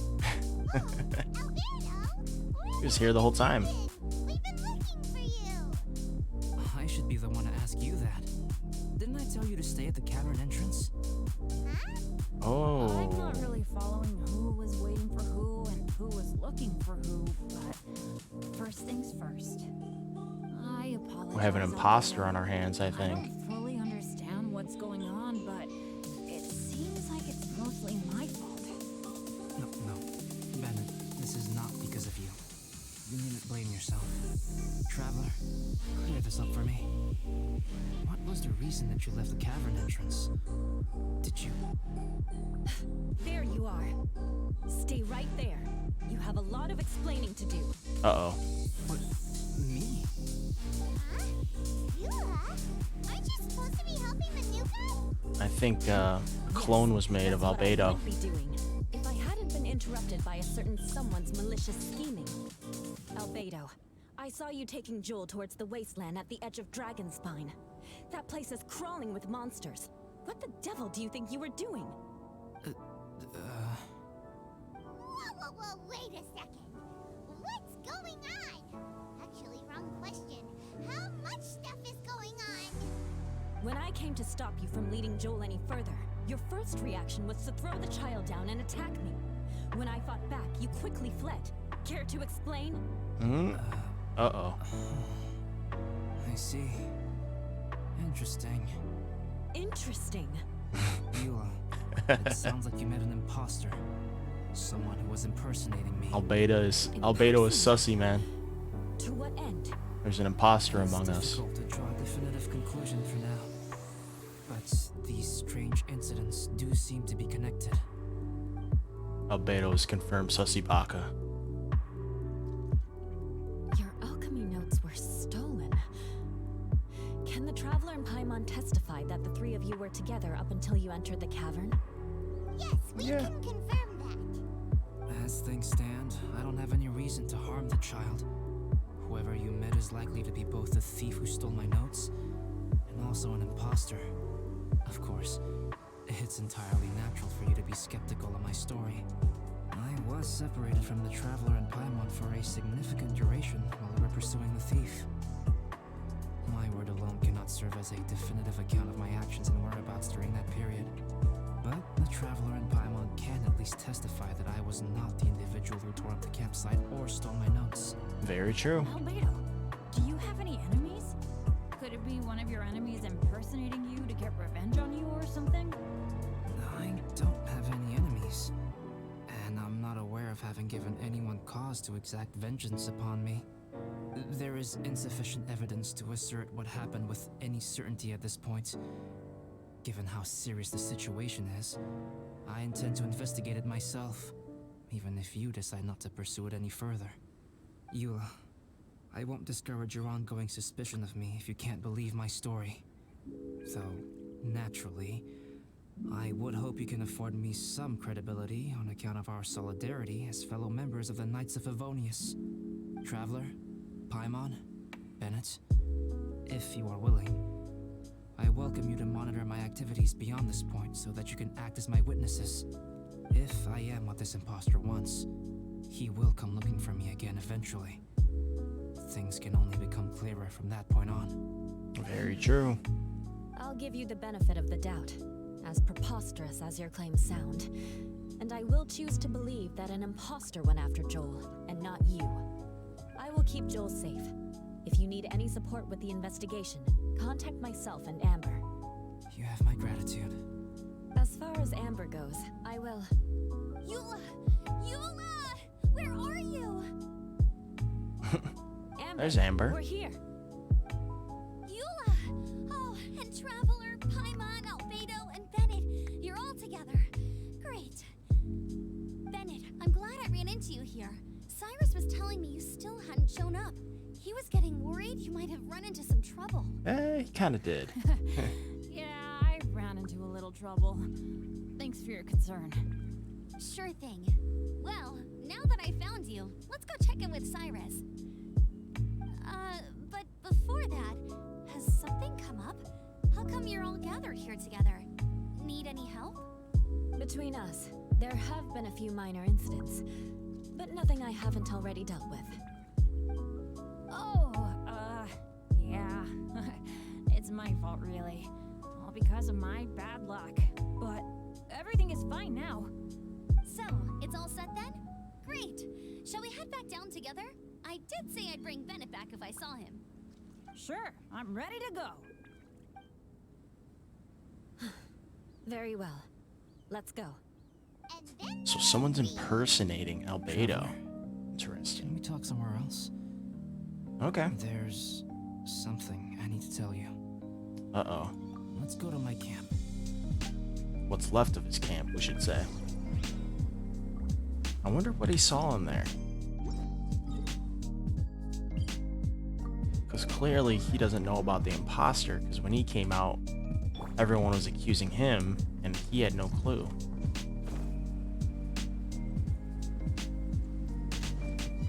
Speaker 2: Oh, Albedo!
Speaker 1: He was here the whole time.
Speaker 2: We've been looking for you.
Speaker 6: I should be the one to ask you that. Didn't I tell you to stay at the cavern entrance?
Speaker 2: Huh?
Speaker 1: Oh.
Speaker 8: I'm not really following who was waiting for who and who was looking for who, but first things first. I apologize.
Speaker 1: We have an imposter
Speaker 8: Albedo.
Speaker 1: on our hands, I
Speaker 8: I
Speaker 1: think.
Speaker 8: don't fully understand what's going on, but it seems like it's mostly my fault.
Speaker 6: No. Bennett, this is not because of you. You needn't blame yourself. Traveler, clear this up for me. What was the reason that you left the cavern entrance? Did you...
Speaker 5: There you are. Stay right there. You have a lot of explaining to do.
Speaker 1: Uh-oh.
Speaker 6: What? Me?
Speaker 2: Huh? Eula? Aren't you supposed to be helping the new guy?
Speaker 1: I think a clone was made of
Speaker 5: That's what I
Speaker 1: Albedo.
Speaker 5: would be doing if I hadn't been interrupted by a certain someone's malicious scheming. Albedo, I saw you taking Joel towards the wasteland at the edge of Dragonspine. That place is crawling with monsters. What the devil do you think you were doing?
Speaker 2: Whoa, wait a second. What's going on? Actually, wrong question. How much stuff is going on?
Speaker 5: When I came to stop you from leading Joel any further, your first reaction was to throw the child down and attack me. When I fought back, you quickly fled. Care to explain?
Speaker 1: Uh-oh.
Speaker 6: I see. Interesting.
Speaker 5: Interesting.
Speaker 6: Eula, it sounds like you met an imposter. Someone who was impersonating me.
Speaker 1: Albedo is sussy, man.
Speaker 5: To what end?
Speaker 1: There's an imposter
Speaker 6: It's
Speaker 1: among us.
Speaker 6: difficult to draw a definitive conclusion for now. But these strange incidents do seem to be connected.
Speaker 1: Albedo is confirmed sussy baka.
Speaker 5: Your alchemy notes were stolen. Can the Traveler and Paimon testify that the three of you were together up until you entered the cavern?
Speaker 2: Yes, we can confirm that.
Speaker 6: As things stand, I don't have any reason to harm the child. Whoever you met is likely to be both the thief who stole my notes and also an imposter. Of course, it's entirely natural for you to be skeptical of my story. I was separated from the Traveler and Paimon for a significant duration while we were pursuing the thief. My word alone cannot serve as a definitive account of my actions and whereabouts during that period. But the Traveler and Paimon can at least testify that I was not the individual who tore up the campsite or stole my notes.
Speaker 1: Very true.
Speaker 8: Albedo, do you have any enemies? Could it be one of your enemies impersonating you to get revenge on you or something?
Speaker 6: I don't have any enemies. And I'm not aware of having given anyone cause to exact vengeance upon me. There is insufficient evidence to assert what happened with any certainty at this point. Given how serious the situation is, I intend to investigate it myself, even if you decide not to pursue it any further. Eula, I won't discourage your ongoing suspicion of me if you can't believe my story. Though, naturally, I would hope you can afford me some credibility on account of our solidarity as fellow members of the Knights of Favonius. Traveler, Paimon, Bennett, if you are willing, I welcome you to monitor my activities beyond this point so that you can act as my witnesses. If I am what this imposter wants, he will come looking for me again eventually. Things can only become clearer from that point on.
Speaker 1: Very true.
Speaker 5: I'll give you the benefit of the doubt, as preposterous as your claims sound. And I will choose to believe that an imposter went after Joel, and not you. I will keep Joel safe. If you need any support with the investigation, contact myself and Amber.
Speaker 6: You have my gratitude.
Speaker 5: As far as Amber goes, I will...
Speaker 2: Eula! Where are you?
Speaker 5: Amber,
Speaker 1: There's Amber.
Speaker 5: We're here.
Speaker 2: Eula! Oh, and Traveler, Paimon, Albedo, and Bennett, you're all together. Great. Bennett, I'm glad I ran into you here. was telling me you still hadn't shown up. He was getting worried you might have run into some trouble.
Speaker 1: He kind of did.
Speaker 8: Yeah, I ran into a little trouble. Thanks for your concern.
Speaker 2: Sure thing. Well, now that I found you, let's go check in with Cyrus. But before that, has something come up? How come you're all gathered here together? Need any help?
Speaker 5: Between us, there have been a few minor incidents, but nothing I haven't already dealt with.
Speaker 8: Oh, yeah. It's my fault, really. All because of my bad luck. But everything is fine now.
Speaker 2: So, it's all set then? Great. Shall we head back down together? I did say I'd bring Bennett back if I saw him.
Speaker 8: Sure, I'm ready to go.
Speaker 5: Very well. Let's go.
Speaker 2: And then
Speaker 1: So someone's impersonating Albedo.
Speaker 6: Can
Speaker 1: Interesting.
Speaker 6: we talk somewhere else?
Speaker 1: Okay.
Speaker 6: There's something I need to tell you.
Speaker 1: Uh-oh.
Speaker 6: Let's go to my camp.
Speaker 1: What's left of his camp, we should say. I wonder what he saw in there. Because clearly he doesn't know about the imposter, because when he came out, everyone was accusing him, and he had no clue.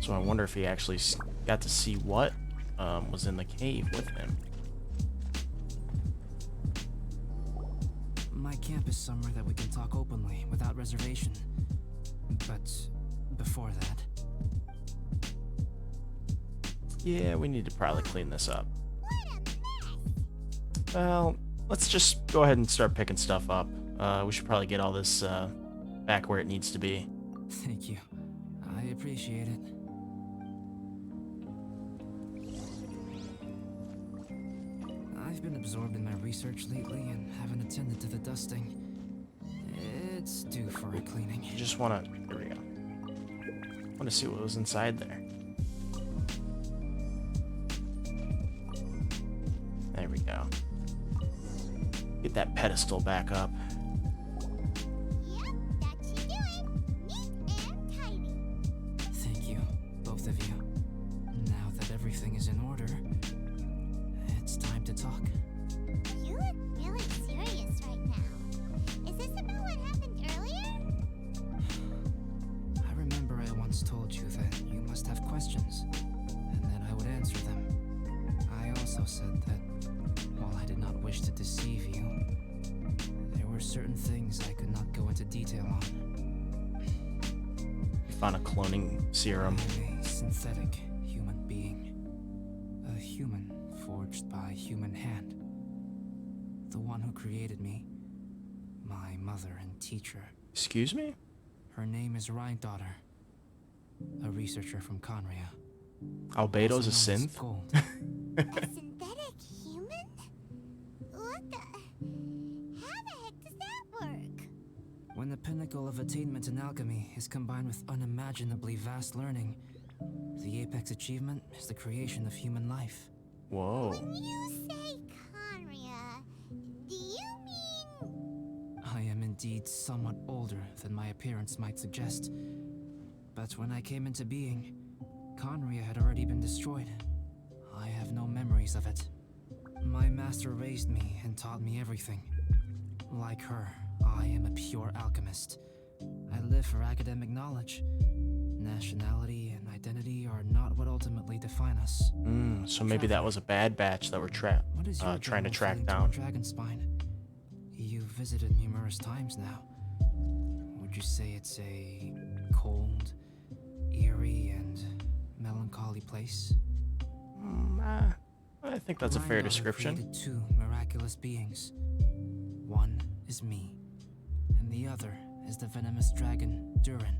Speaker 1: So I wonder if he actually got to see what was in the cave with him.
Speaker 6: My camp is somewhere that we can talk openly, without reservation. But before that,
Speaker 1: Yeah, we need to probably clean this up. Well, let's just go ahead and start picking stuff up. We should probably get all this back where it needs to be.
Speaker 6: thank you. I appreciate it. I've been absorbed in my research lately and haven't attended to the dusting. It's due for a cleaning.
Speaker 1: You just want to... Here we go. Want to see what was inside there. There we go. Get that pedestal back up.
Speaker 2: Yep, that's you doing. Neat and tidy.
Speaker 6: Thank you, both of you. Now that everything is in order, it's time to talk.
Speaker 2: You look really serious right now. Is this about what happened earlier?
Speaker 6: I remember I once told you that you must have questions, and that I would answer them. I also said that while I did not wish to deceive you, there were certain things I could not go into detail on.
Speaker 1: We found a cloning serum.
Speaker 6: I'm a synthetic human being. A human forged by human hand. The one who created me, my mother and teacher.
Speaker 1: Excuse me?
Speaker 6: Her name is Rhindaughter, a researcher from Conria.
Speaker 1: Albedo's a
Speaker 6: also known as
Speaker 1: synth?
Speaker 6: Gold.
Speaker 2: A synthetic human? What the... How the heck does that work?
Speaker 6: When the pinnacle of attainment in alchemy is combined with unimaginably vast learning, the apex achievement is the creation of human life.
Speaker 1: Whoa.
Speaker 2: When you say Conria, do you mean...
Speaker 6: I am indeed somewhat older than my appearance might suggest. But when I came into being, Conria had already been destroyed. I have no memories of it. My master raised me and taught me everything. Like her, I am a pure alchemist. I live for academic knowledge. Nationality and identity are not what ultimately define us.
Speaker 1: So maybe that was a bad batch that were
Speaker 6: What is your
Speaker 1: trying to
Speaker 6: general
Speaker 1: track
Speaker 6: feeling
Speaker 1: down.
Speaker 6: toward Dragonspine? You've visited numerous times now. Would you say it's a cold, eerie, and melancholy place?
Speaker 1: I think that's a fair
Speaker 6: Rhindaughter
Speaker 1: description.
Speaker 6: created two miraculous beings. One is me, and the other is the venomous dragon, Durin,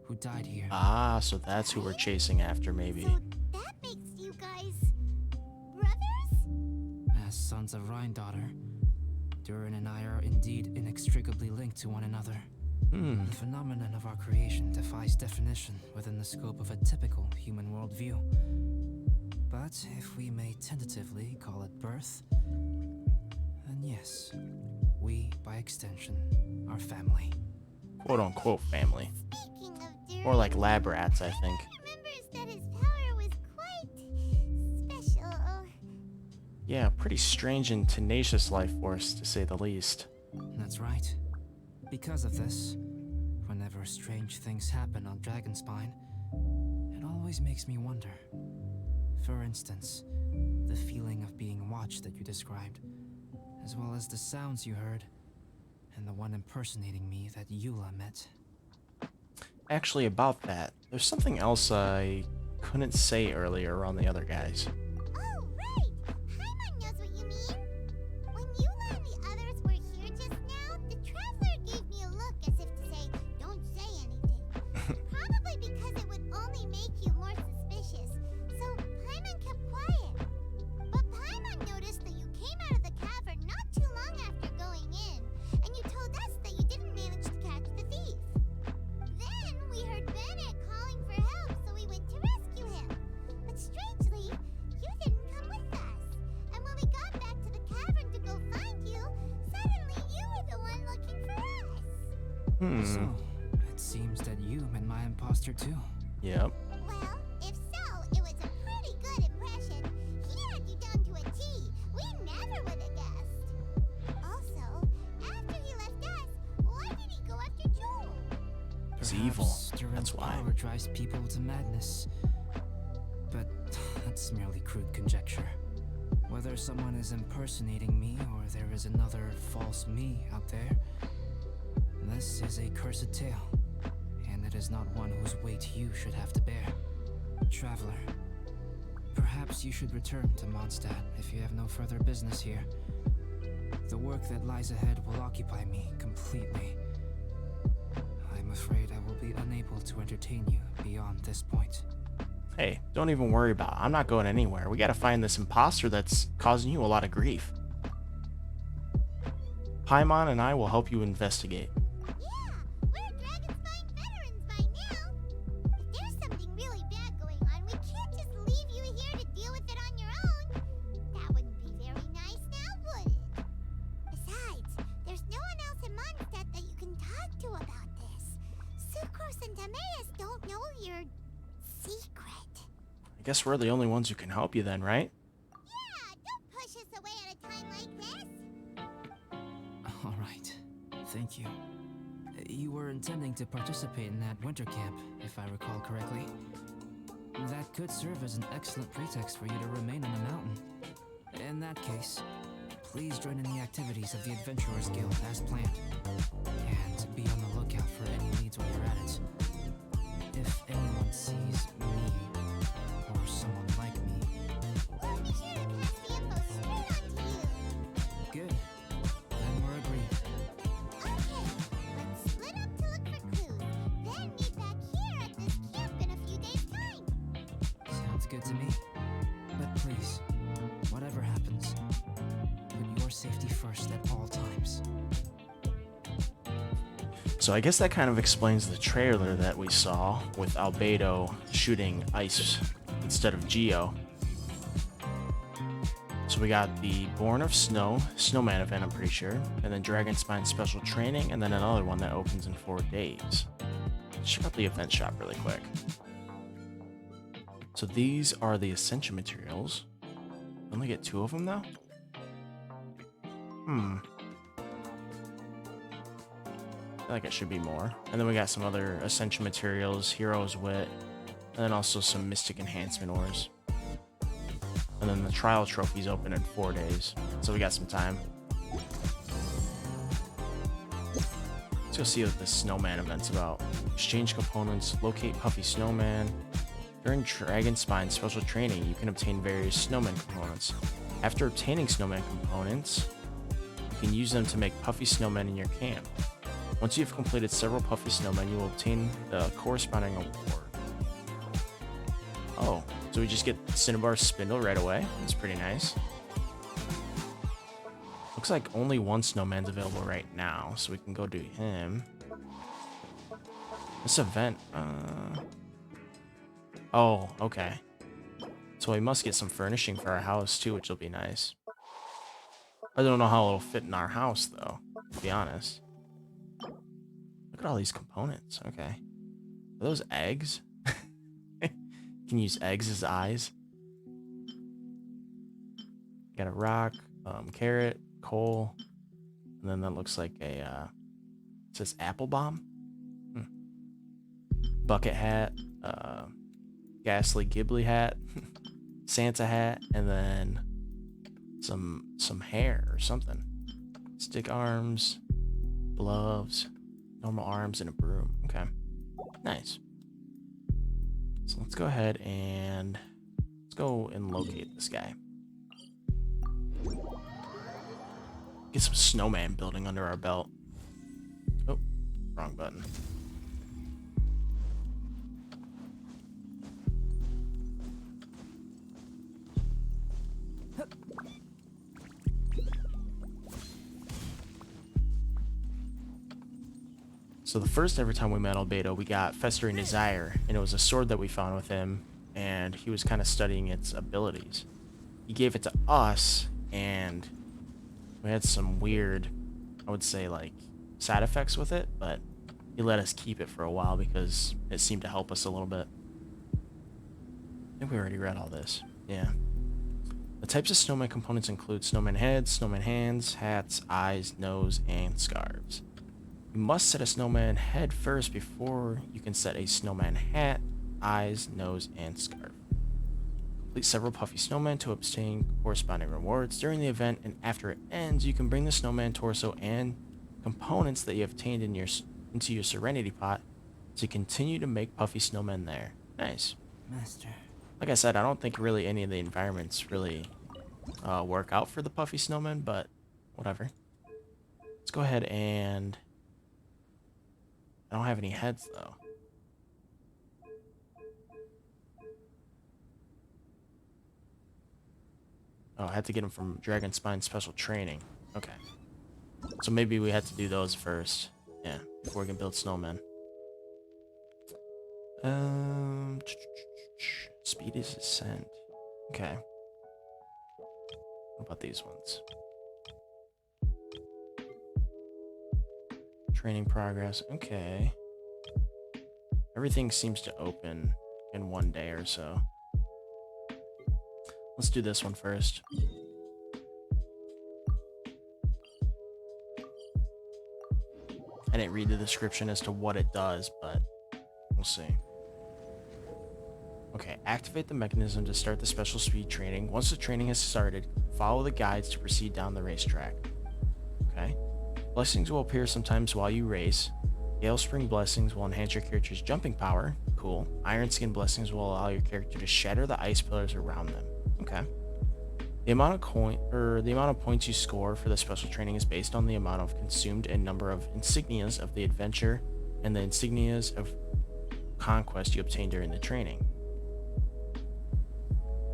Speaker 6: who died here.
Speaker 1: Ah, so that's who we're chasing after, maybe.
Speaker 2: So that makes you guys... brothers?
Speaker 6: As sons of Rhindaughter, Durin and I are indeed inextricably linked to one another. The phenomenon of our creation defies definition within the scope of a typical human worldview. But if we may tentatively call it birth, then yes, we, by extension, are family.
Speaker 1: Quote-unquote family.
Speaker 2: Speaking of Durin,
Speaker 1: More like lab rats, I think.
Speaker 2: remembers
Speaker 1: Yeah, pretty strange and tenacious life force, to say the least.
Speaker 6: That's right. Because of this, whenever strange things happen on Dragonspine, it always makes me wonder. For instance, the feeling of being watched that you described, as well as the sounds you heard, and the one impersonating me that Eula met.
Speaker 1: Actually, about that, there's something else I couldn't say earlier around the other guys.
Speaker 2: Oh, right! Paimon knows what you mean. When Yula and the others were here just now, the Traveler gave me a look as if to say, don't say anything. Probably because it would only make you more suspicious. So Paimon kept quiet. But Paimon noticed that you came out of the cavern not too long after going in, and you told us that you didn't manage to catch the thief. Then we heard Bennett calling for help, so we went to rescue him. But strangely, you didn't come with us. And when we got back to the cavern to go find you, suddenly you were the one looking for us.
Speaker 6: So, it seems that you met my imposter too.
Speaker 1: Yep.
Speaker 2: Well, if so, it was a pretty good impression. He had you down to a T. We never would have guessed. Also, after he left us, why did he go after Joel?
Speaker 1: He's evil.
Speaker 6: Perhaps Durant's
Speaker 1: That's why.
Speaker 6: power drives people to madness. But that's merely crude conjecture. Whether someone is impersonating me or there is another false me out there, this is a cursed tale, and it is not one whose weight you should have to bear. Traveler, perhaps you should return to Mondstadt if you have no further business here. The work that lies ahead will occupy me completely. I'm afraid I will be unable to entertain you beyond this point.
Speaker 1: Hey, don't even worry about it. I'm not going anywhere. We gotta find this imposter that's causing you a lot of grief. Paimon and I will help you investigate.
Speaker 2: Yeah, we're Dragonspine veterans by now. If there's something really bad going on, we can't just leave you here to deal with it on your own. That wouldn't be very nice now, would it? Besides, there's no one else in Mondstadt that you can talk to about this. Sucrose and Timaeus don't know your secret.
Speaker 1: I guess we're the only ones who can help you then, right?
Speaker 2: Yeah, don't push us away at a time like this.
Speaker 6: All right, thank you. You were intending to participate in that winter camp, if I recall correctly. That could serve as an excellent pretext for you to remain on the mountain. In that case, please join in the activities of the Adventurers Guild as planned. And be on the lookout for any leads while you're at it. If anyone sees me, or someone like me,
Speaker 2: We'll be sure to pass the info straight on to you.
Speaker 6: good. Then we're agreed.
Speaker 2: Okay, let's split up to look for clues, then meet back here at this camp in a few days' time.
Speaker 6: Sounds good to me. But please, whatever happens, put your safety first at all times.
Speaker 1: So I guess that kind of explains the trailer that we saw with Albedo shooting ice instead of Geo. So we got the Born of Snow, Snowman event, I'm pretty sure, and then Dragonspine special training, and then another one that opens in 4 days. Let's check out the event shop really quick. So these are the Ascension materials. Only get 2 of them now? I feel like it should be more. And then we got some other Ascension materials, Hero's Wit, and then also some Mystic Enhancement ores. And then the Trial Trophies open in 4 days, so we got some time. Let's go see what this Snowman event's about. Exchange components, locate Puffy Snowman. During Dragonspine special training, you can obtain various Snowman components. After obtaining Snowman components, you can use them to make Puffy Snowmen in your camp. Once you have completed several Puffy Snowmen, you will obtain the corresponding award. Oh, so we just get Cinnabar's Spindle right away? That's pretty nice. Looks like only one Snowman's available right now, so we can go do him. This event, oh, okay. So we must get some furnishing for our house too, which will be nice. I don't know how it'll fit in our house though, to be honest. Look at all these components. Okay. Are those eggs? You can use eggs as eyes. Got a rock, carrot, coal, and then that looks like a it says apple bomb. Bucket hat, ghastly ghibli hat, Santa hat, and then some hair or something. Stick arms, gloves, normal arms, and a broom. Okay, nice. So let's go ahead and let's go and locate this guy. Get some snowman building under our belt. Oh, wrong button. So the first ever time we met Albedo, we got Festering Desire, and it was a sword that we found with him, and he was kind of studying its abilities. He gave it to us, and we had some weird, I would say, like, side effects with it, but he let us keep it for a while because it seemed to help us a little bit. I think we already read all this. Yeah. The types of snowman components include snowman heads, snowman hands, hats, eyes, nose, and scarves. You must set a snowman head first before you can set a snowman hat, eyes, nose, and scarf. Complete several puffy snowmen to obtain corresponding rewards during the event, and after it ends, you can bring the snowman torso and components that you have obtained into your Serenity pot to continue to make puffy snowmen there. Nice.
Speaker 6: Master.
Speaker 1: Like I said, I don't think really any of the environments really work out for the puffy snowmen, but whatever. Let's go ahead and... I don't have any heads, though. Oh, I had to get them from Dragon Spine Special Training. Okay. So maybe we had to do those first. Yeah, before we can build snowmen. Speed is ascent. Okay. What about these ones? Training progress. Okay. Everything seems to open in one day or so. Let's do this one first. I didn't read the description as to what it does, but we'll see. Okay, activate the mechanism to start the special speed training. Once the training has started, follow the guides to proceed down the racetrack. Okay. Blessings will appear sometimes while you race. Gale Spring blessings will enhance your character's jumping power. Cool. Iron Skin blessings will allow your character to shatter the ice pillars around them. Okay. The amount of points you score for the special training is based on the amount of consumed and number of insignias of the adventure and the insignias of conquest you obtain during the training.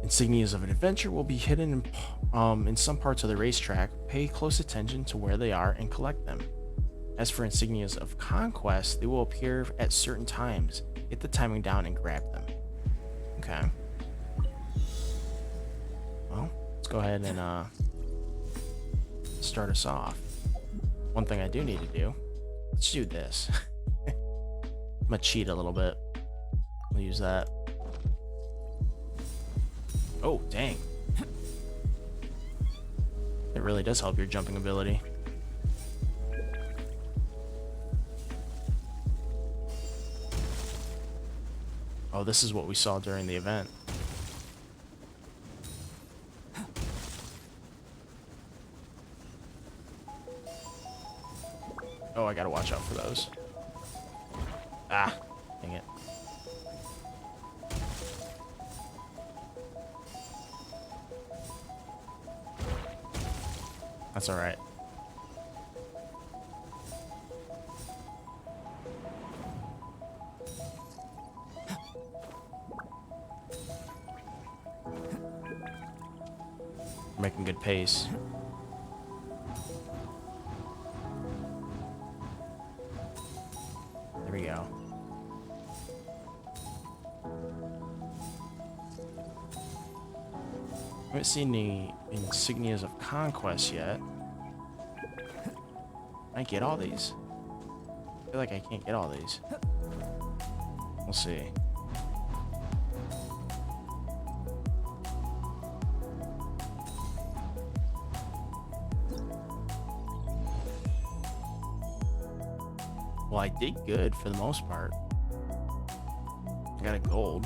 Speaker 1: Insignias of an adventure will be hidden in some parts of the racetrack. Pay close attention to where they are and collect them. As for insignias of conquest, they will appear at certain times. Get the timing down and grab them. Okay. Well, let's go ahead and start us off. One thing I do need to do, let's do this. I'm gonna cheat a little bit. We'll use that. Oh, dang. It really does help your jumping ability. Oh, this is what we saw during the event. Oh, I gotta watch out for those. Ah, dang it. That's all right. We're making good pace. There we go. I haven't seen the insignias of conquest yet. Can I get all these? I feel like I can't get all these. We'll see. I did good for the most part. I got a gold.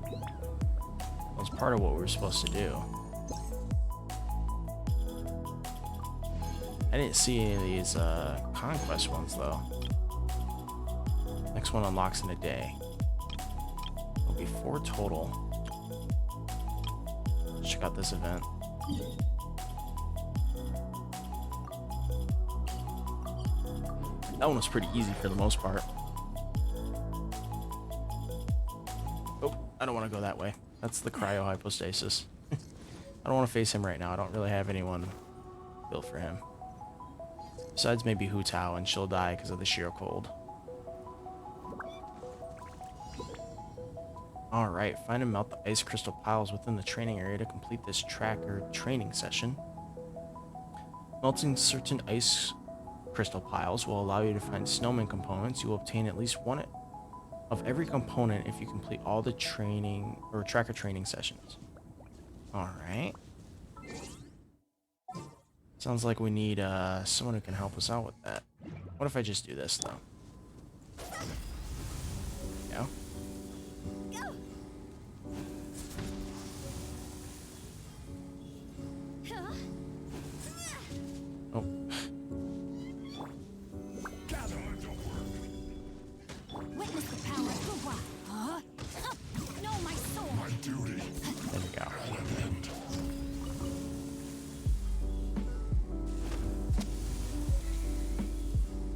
Speaker 1: That was part of what we were supposed to do. I didn't see any of these conquest ones though. Next one unlocks in a day. It'll be 4 total. Check out this event. That one was pretty easy for the most part. Oh, I don't want to go that way. That's the cryohypostasis. I don't want to face him right now. I don't really have anyone built for him. Besides maybe Hu Tao, and she'll die because of the sheer cold. Alright, find and melt the ice crystal piles within the training area to complete this tracker training session. Melting certain ice crystal piles will allow you to find snowman components. You will obtain at least one of every component if you complete all the training or tracker training sessions. Alright. Sounds like we need someone who can help us out with that. What if I just do this though? Yeah. Oh.
Speaker 8: Witness the power of the rock. Huh? No, my soul.
Speaker 3: My duty.
Speaker 1: There we go.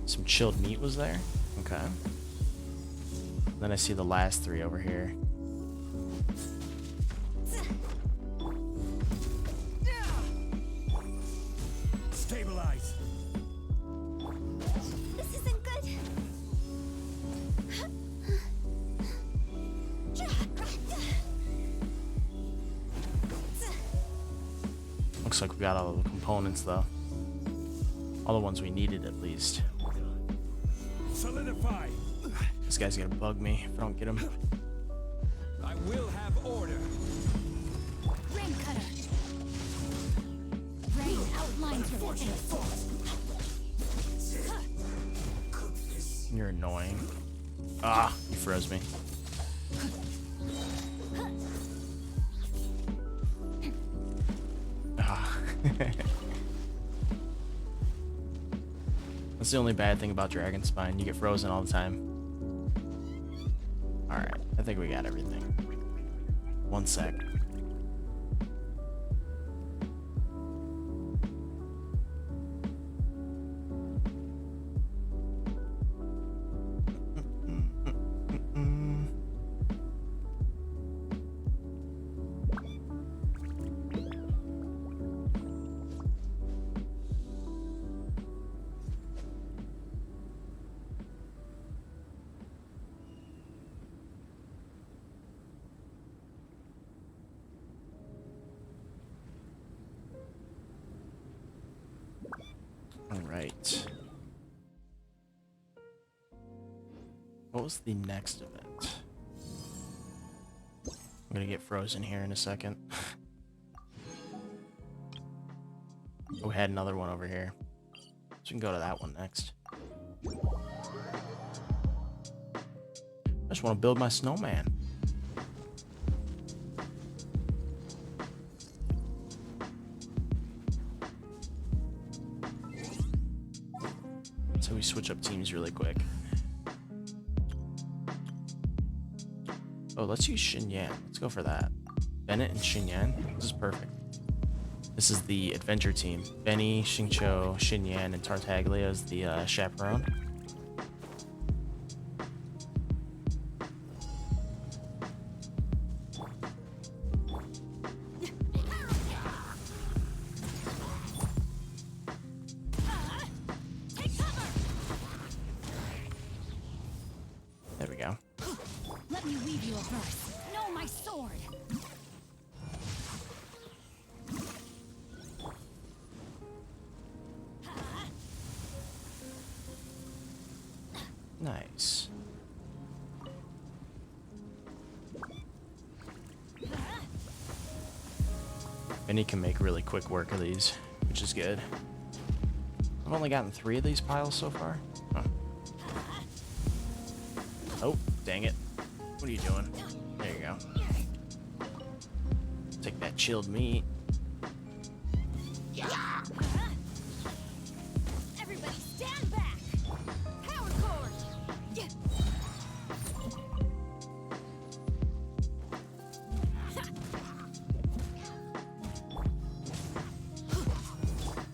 Speaker 1: Some chilled meat was there. Okay. Then I see the last 3 over here.
Speaker 3: Stabilize.
Speaker 2: This isn't good.
Speaker 1: Looks like we got all the components though. All the ones we needed at least.
Speaker 3: Solidify.
Speaker 1: This guy's gonna bug me if I don't get him.
Speaker 3: I will have order.
Speaker 8: Rain cutter. Rain outlines your face.
Speaker 1: You're annoying. Ah, you froze me. Ah. That's the only bad thing about Dragon Spine. You get frozen all the time. Alright, I think we got everything. 1 sec. Alright. What was the next event? I'm gonna get frozen here in a second. Oh, we had another one over here. So we can go to that one next. I just want to build my snowman. So we switch up teams really quick. Oh, let's use Xinyan. Let's go for that. Bennett and Xinyan. This is perfect. This is the adventure team. Benny, Xingqiu, Xinyan, and Tartaglia is the chaperone. There we go.
Speaker 8: Let me weave you a verse. No, my sword.
Speaker 1: Nice. Benny can make really quick work of these, which is good. I've only gotten 3 of these piles so far. Huh. Oh, dang it. What are you doing? There you go. Take that chilled meat.
Speaker 8: Everybody stand back! Power cord!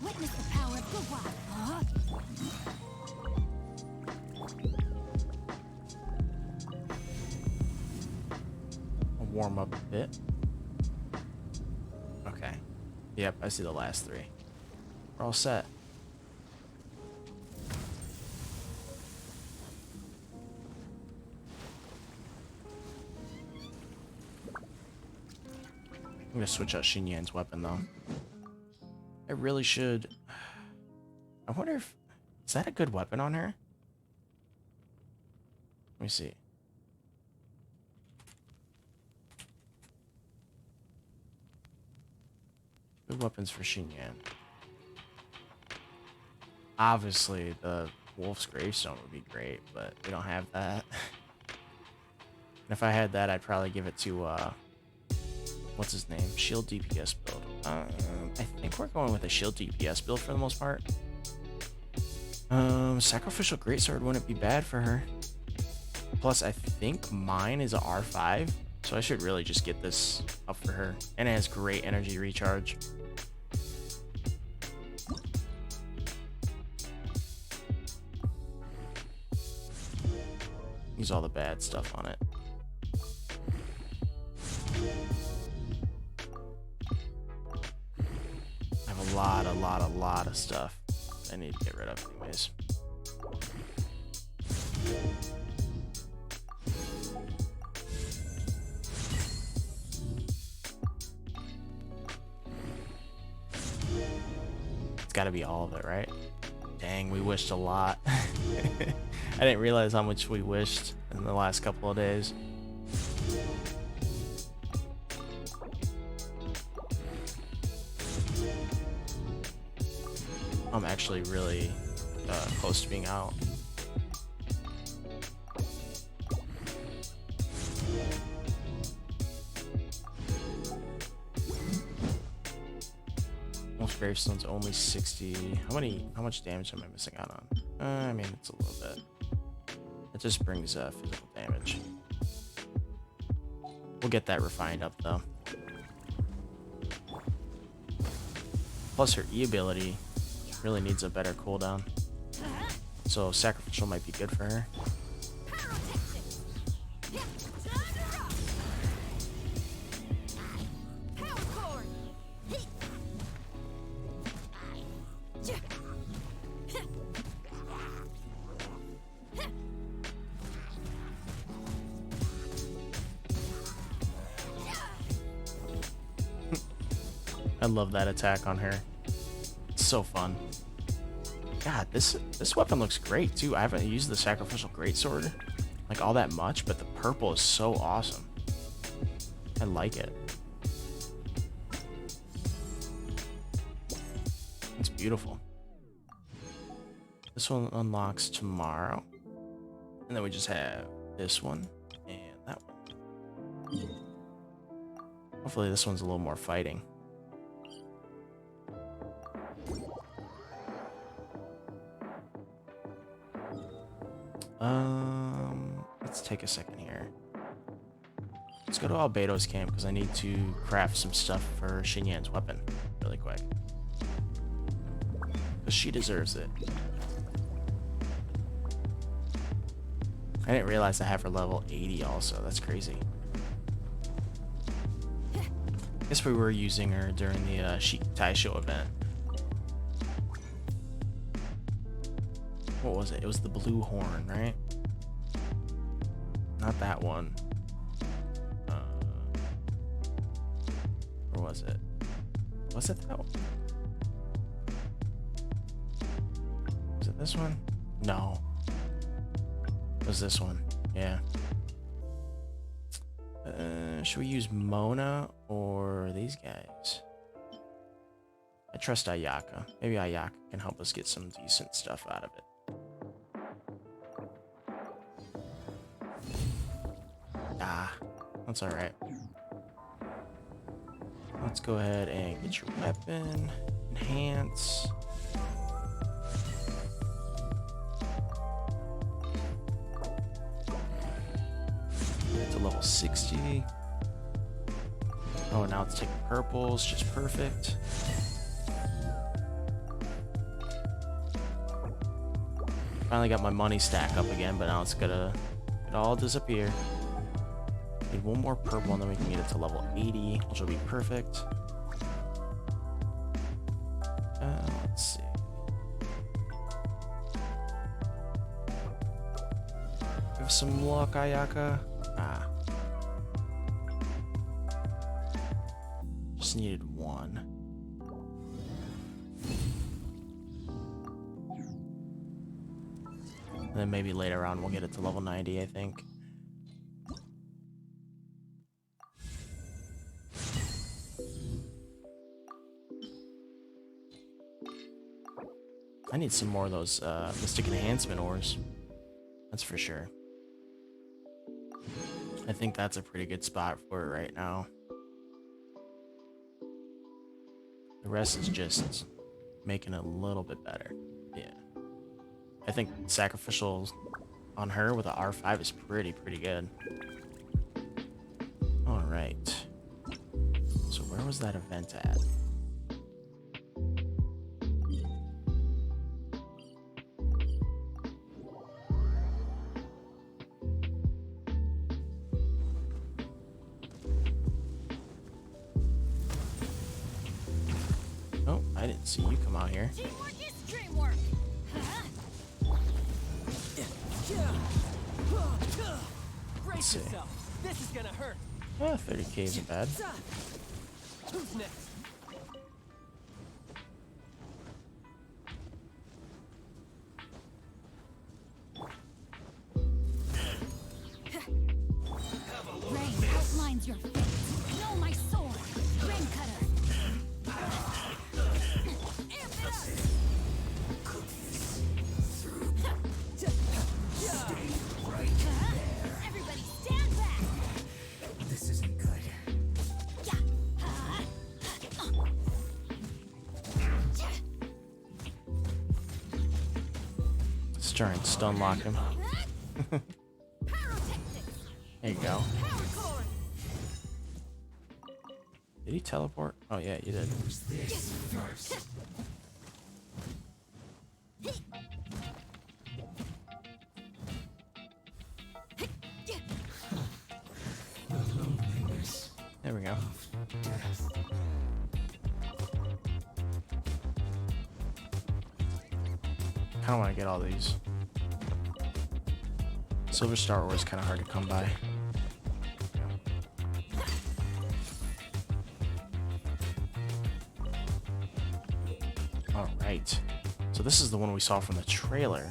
Speaker 2: Witness the power of the wild, huh?
Speaker 1: I'll warm up a bit. Okay. Yep, I see the last 3. We're all set. I'm gonna switch out Xinyan's weapon though. I really should. I wonder if is that a good weapon on her? Let me see. Good weapons for Xinyan. Obviously, the Wolf's Gravestone would be great, but we don't have that. And if I had that, I'd probably give it to what's his name? Shield DPS build. I think we're going with a shield DPS build for the most part. Sacrificial Greatsword wouldn't be bad for her. Plus, I think mine is a R5, so I should really just get this up for her. And it has great energy recharge. Use all the bad stuff on it. I have a lot of stuff I need to get rid of anyways. It's gotta be all of it, right? Dang, we wished a lot. I didn't realize how much we wished in the last couple of days. I'm actually really close to being out. Most gravestones only 60. How much damage am I missing out on? I mean, it's a little bit. It just brings physical damage. We'll get that refined up though. Plus her E ability really needs a better cooldown. So sacrificial might be good for her. I love that attack on her. It's so fun. God, this weapon looks great too. I haven't used the sacrificial greatsword like all that much, but the purple is so awesome. I like it. It's beautiful. This one unlocks tomorrow. And then we just have this one and that one. Hopefully this one's a little more fighting. Let's take a second here. Let's go to Albedo's camp because I need to craft some stuff for Xinyan's weapon really quick. Because she deserves it. I didn't realize I have her level 80 also. That's crazy. Guess we were using her during the Sheik Taisho event. What was it? It was the blue horn, right? Not that one. Or was it? Was it that one? Was it this one? No. It was this one. Yeah. Should we use Mona or these guys? I trust Ayaka. Maybe Ayaka can help us get some decent stuff out of it. Ah, that's alright. Let's go ahead and get your weapon. Enhance. To level 60. Oh, now it's taking purples, just perfect. Finally got my money stack up again, but now it's gonna all disappear. Need one more purple and then we can get it to level 80, which will be perfect. Let's see. Have some luck, Ayaka. Ah. Just needed one. And then maybe later on we'll get it to level 90, I think. I need some more of those Mystic Enhancement ores. That's for sure. I think that's a pretty good spot for it right now. The rest is just making it a little bit better. Yeah. I think Sacrificial on her with an R5 is pretty good. Alright. So where was that event at? Oh, I didn't see you come out here.
Speaker 8: Teamwork is dreamwork.
Speaker 4: Brace
Speaker 1: see.
Speaker 4: yourself. This is gonna hurt.
Speaker 1: 30k isn't bad.
Speaker 4: Who's next?
Speaker 8: Rain outlines your fate. Know my sword. Rain cutter. Amp it up. Everybody stand back.
Speaker 7: This isn't good.
Speaker 1: Let's try and stun lock him.
Speaker 8: Pyrotechnics.
Speaker 1: There you go.
Speaker 8: Power core.
Speaker 1: Did he teleport? Oh yeah, you did.
Speaker 7: This first. The loneliness
Speaker 1: There we go.
Speaker 7: of death.
Speaker 1: Kinda wanna get all these. Silver Star ore is kinda hard to come by. Alright. So this is the one we saw from the trailer.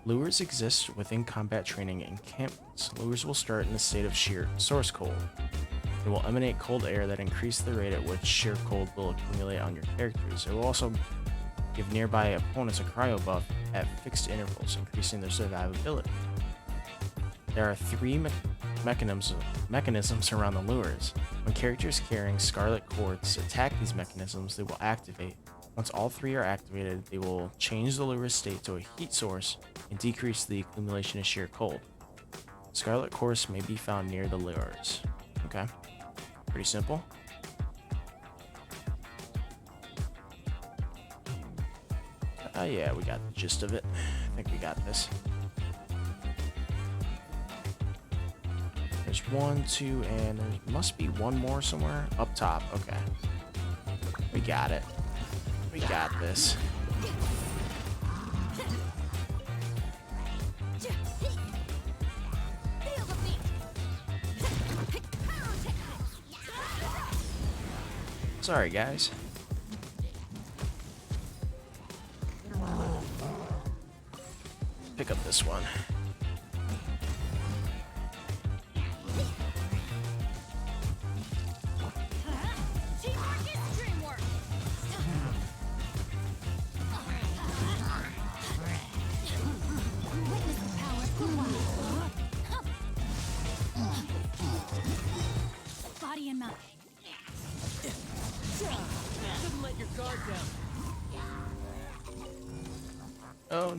Speaker 1: Lures exist within combat training encampments. Lures will start in a state of sheer source cold. It will emanate cold air that increases the rate at which sheer cold will accumulate on your characters. It will also give nearby opponents a cryo buff at fixed intervals, increasing their survivability. There are three mechanisms around the lures. When characters carrying scarlet cords attack these mechanisms, they will activate. Once all three are activated, they will change the lure's state to a heat source and decrease the accumulation of sheer cold. Scarlet cores may be found near the lures. Okay, pretty simple. Yeah, we got the gist of it. I think we got this. There's 1, 2, and there must be one more somewhere up top. Okay, we got it. We got this.
Speaker 8: Feel the beat. Pyrotechnics.
Speaker 1: Sorry, guys. Pick up this one.
Speaker 8: Teamwork is dreamwork.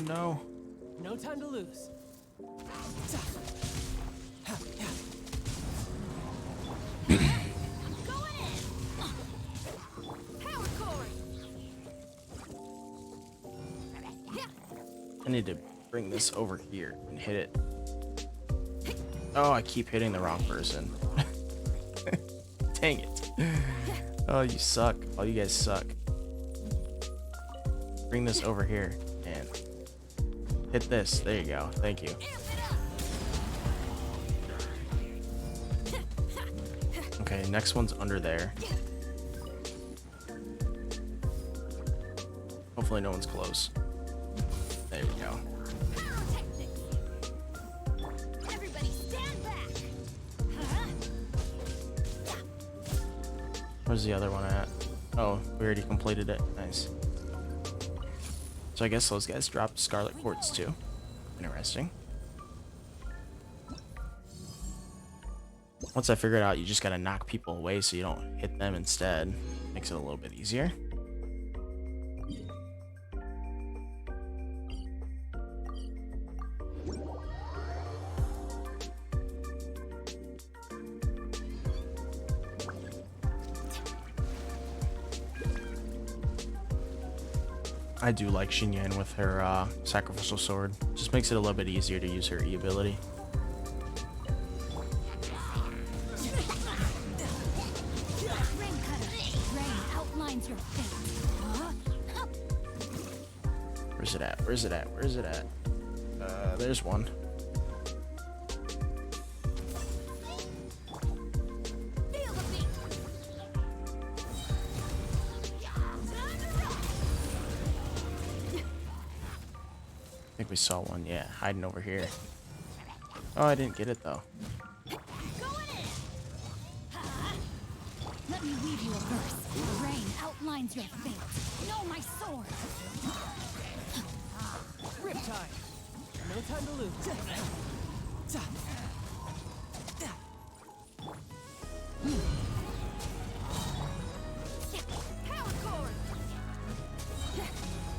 Speaker 1: no.
Speaker 4: No time to lose.
Speaker 8: Going in. Power cord.
Speaker 1: I need to bring this over here and hit it. Oh, I keep hitting the wrong person. Dang it. Oh, you suck. Oh, you guys suck. Bring this over here and hit this. There you go. Thank you. Okay, next one's under there. Hopefully no one's close. There we go.
Speaker 8: Pyrotechnics. Everybody stand back.
Speaker 1: Where's the other one at? Oh, we already completed it. Nice. So I guess those guys dropped Scarlet Quartz too. Interesting. Once I figured out you just gotta knock people away so you don't hit them instead. Makes it a little bit easier. I do like Xinyan with her sacrificial sword. Just makes it a little bit easier to use her E ability.
Speaker 8: Rain cutter. Rain outlines your fate. Huh?
Speaker 1: Where's it at? Where's it at? Where's it at? There's one.
Speaker 8: Feel the beat.
Speaker 1: I think we saw one. Yeah, hiding over here. Oh, I didn't get it though.
Speaker 8: Going in. Let me weave you a verse. Rain outlines your fate. Know my sword.
Speaker 4: Riptide. No time to lose.
Speaker 8: Power cord.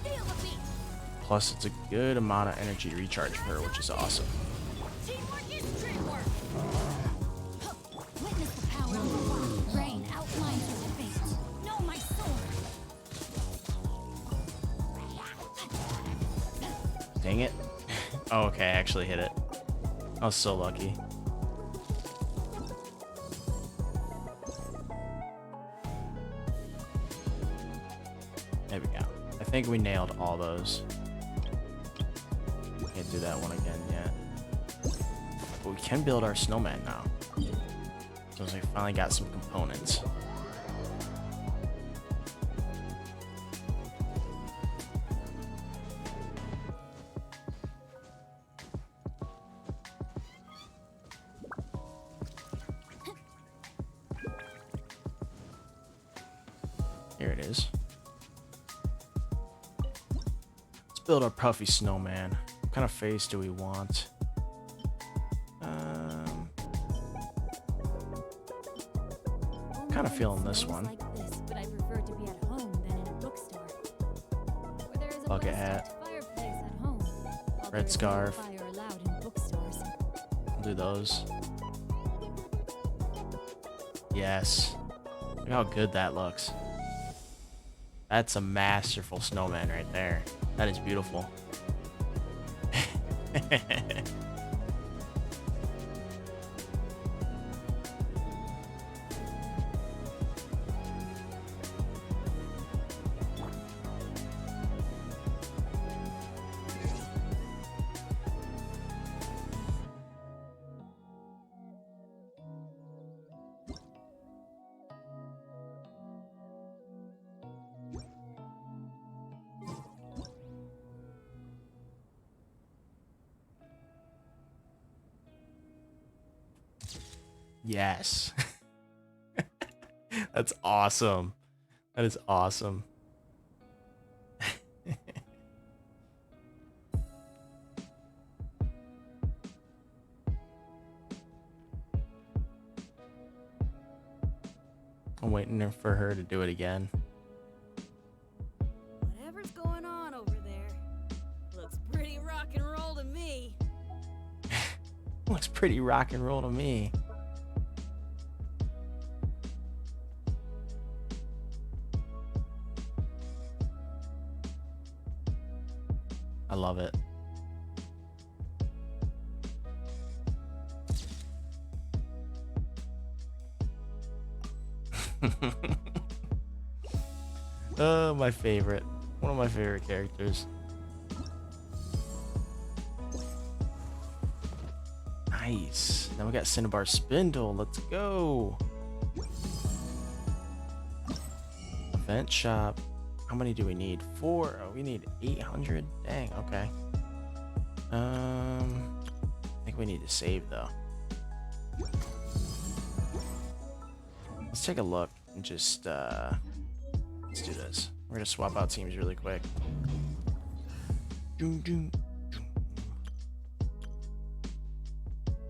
Speaker 8: Feel the beat.
Speaker 1: Plus, it's a good amount of energy recharge for her, which is awesome.
Speaker 8: Teamwork is dreamwork. Witness the power of the one. Rain outlines your fate. Know my sword.
Speaker 1: Dang it. Oh, okay, I actually hit it. I was so lucky. There we go. I think we nailed all those. Can't do that one again yet. But we can build our snowman now. So we finally got some components. Here it is. Let's build our puffy snowman. What kind of face do we want? Kind of feeling this one.
Speaker 5: Like this, but I prefer to be at home than in a bookstore. Where there is a
Speaker 1: Bucket
Speaker 5: well-stocked
Speaker 1: hat.
Speaker 5: fireplace at home, while
Speaker 1: Red
Speaker 5: there is no
Speaker 1: scarf.
Speaker 5: fire allowed in bookstores.
Speaker 1: I'll do those. Yes. Look how good that looks. That's a masterful snowman right there. That is beautiful. Yes. That's awesome. That is awesome. I'm waiting for her to do it again.
Speaker 8: Whatever's going on over there looks pretty
Speaker 1: Looks pretty rock and roll to me. I love it. Oh, my favorite. One of my favorite characters. Nice. Now we got Cinnabar Spindle. Let's go. Event shop. How many do we need? 4. Oh, we need 800. Dang. Okay. I think we need to save though. Let's take a look and just let's do this. We're gonna swap out teams really quick.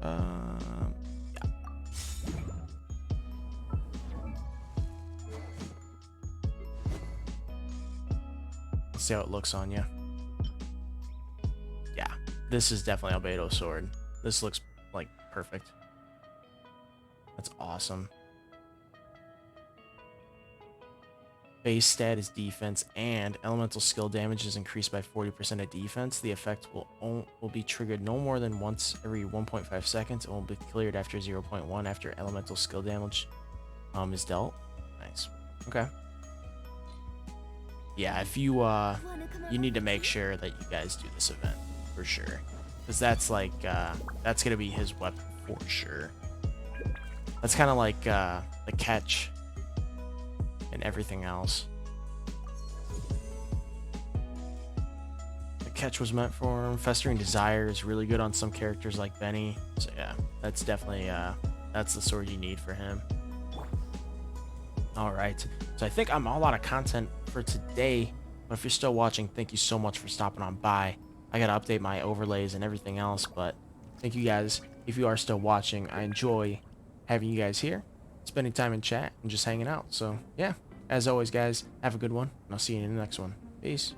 Speaker 1: Yeah. Let's see how it looks on you. Yeah, this is definitely Albedo's sword. This looks like perfect. That's awesome. Base stat is defense, and elemental skill damage is increased by 40% of defense. The effect will be triggered no more than once every 1.5 seconds and will be cleared after 0.1 after elemental skill damage is dealt. Nice. Okay. Yeah, if you you need to make sure that you guys do this event for sure, because that's like that's gonna be his weapon for sure. That's kind of like the catch and everything else. The catch was meant for him. Festering Desire is really good on some characters like Benny. So yeah, that's definitely that's the sword you need for him. All right, so I think I'm all out of content for today, but if you're still watching, thank you so much for stopping on by. I gotta update my overlays and everything else, but thank you guys. If you are still watching, I enjoy having you guys here, spending time in chat and just hanging out. So yeah, as always guys, have a good one, and I'll see you in the next one. Peace.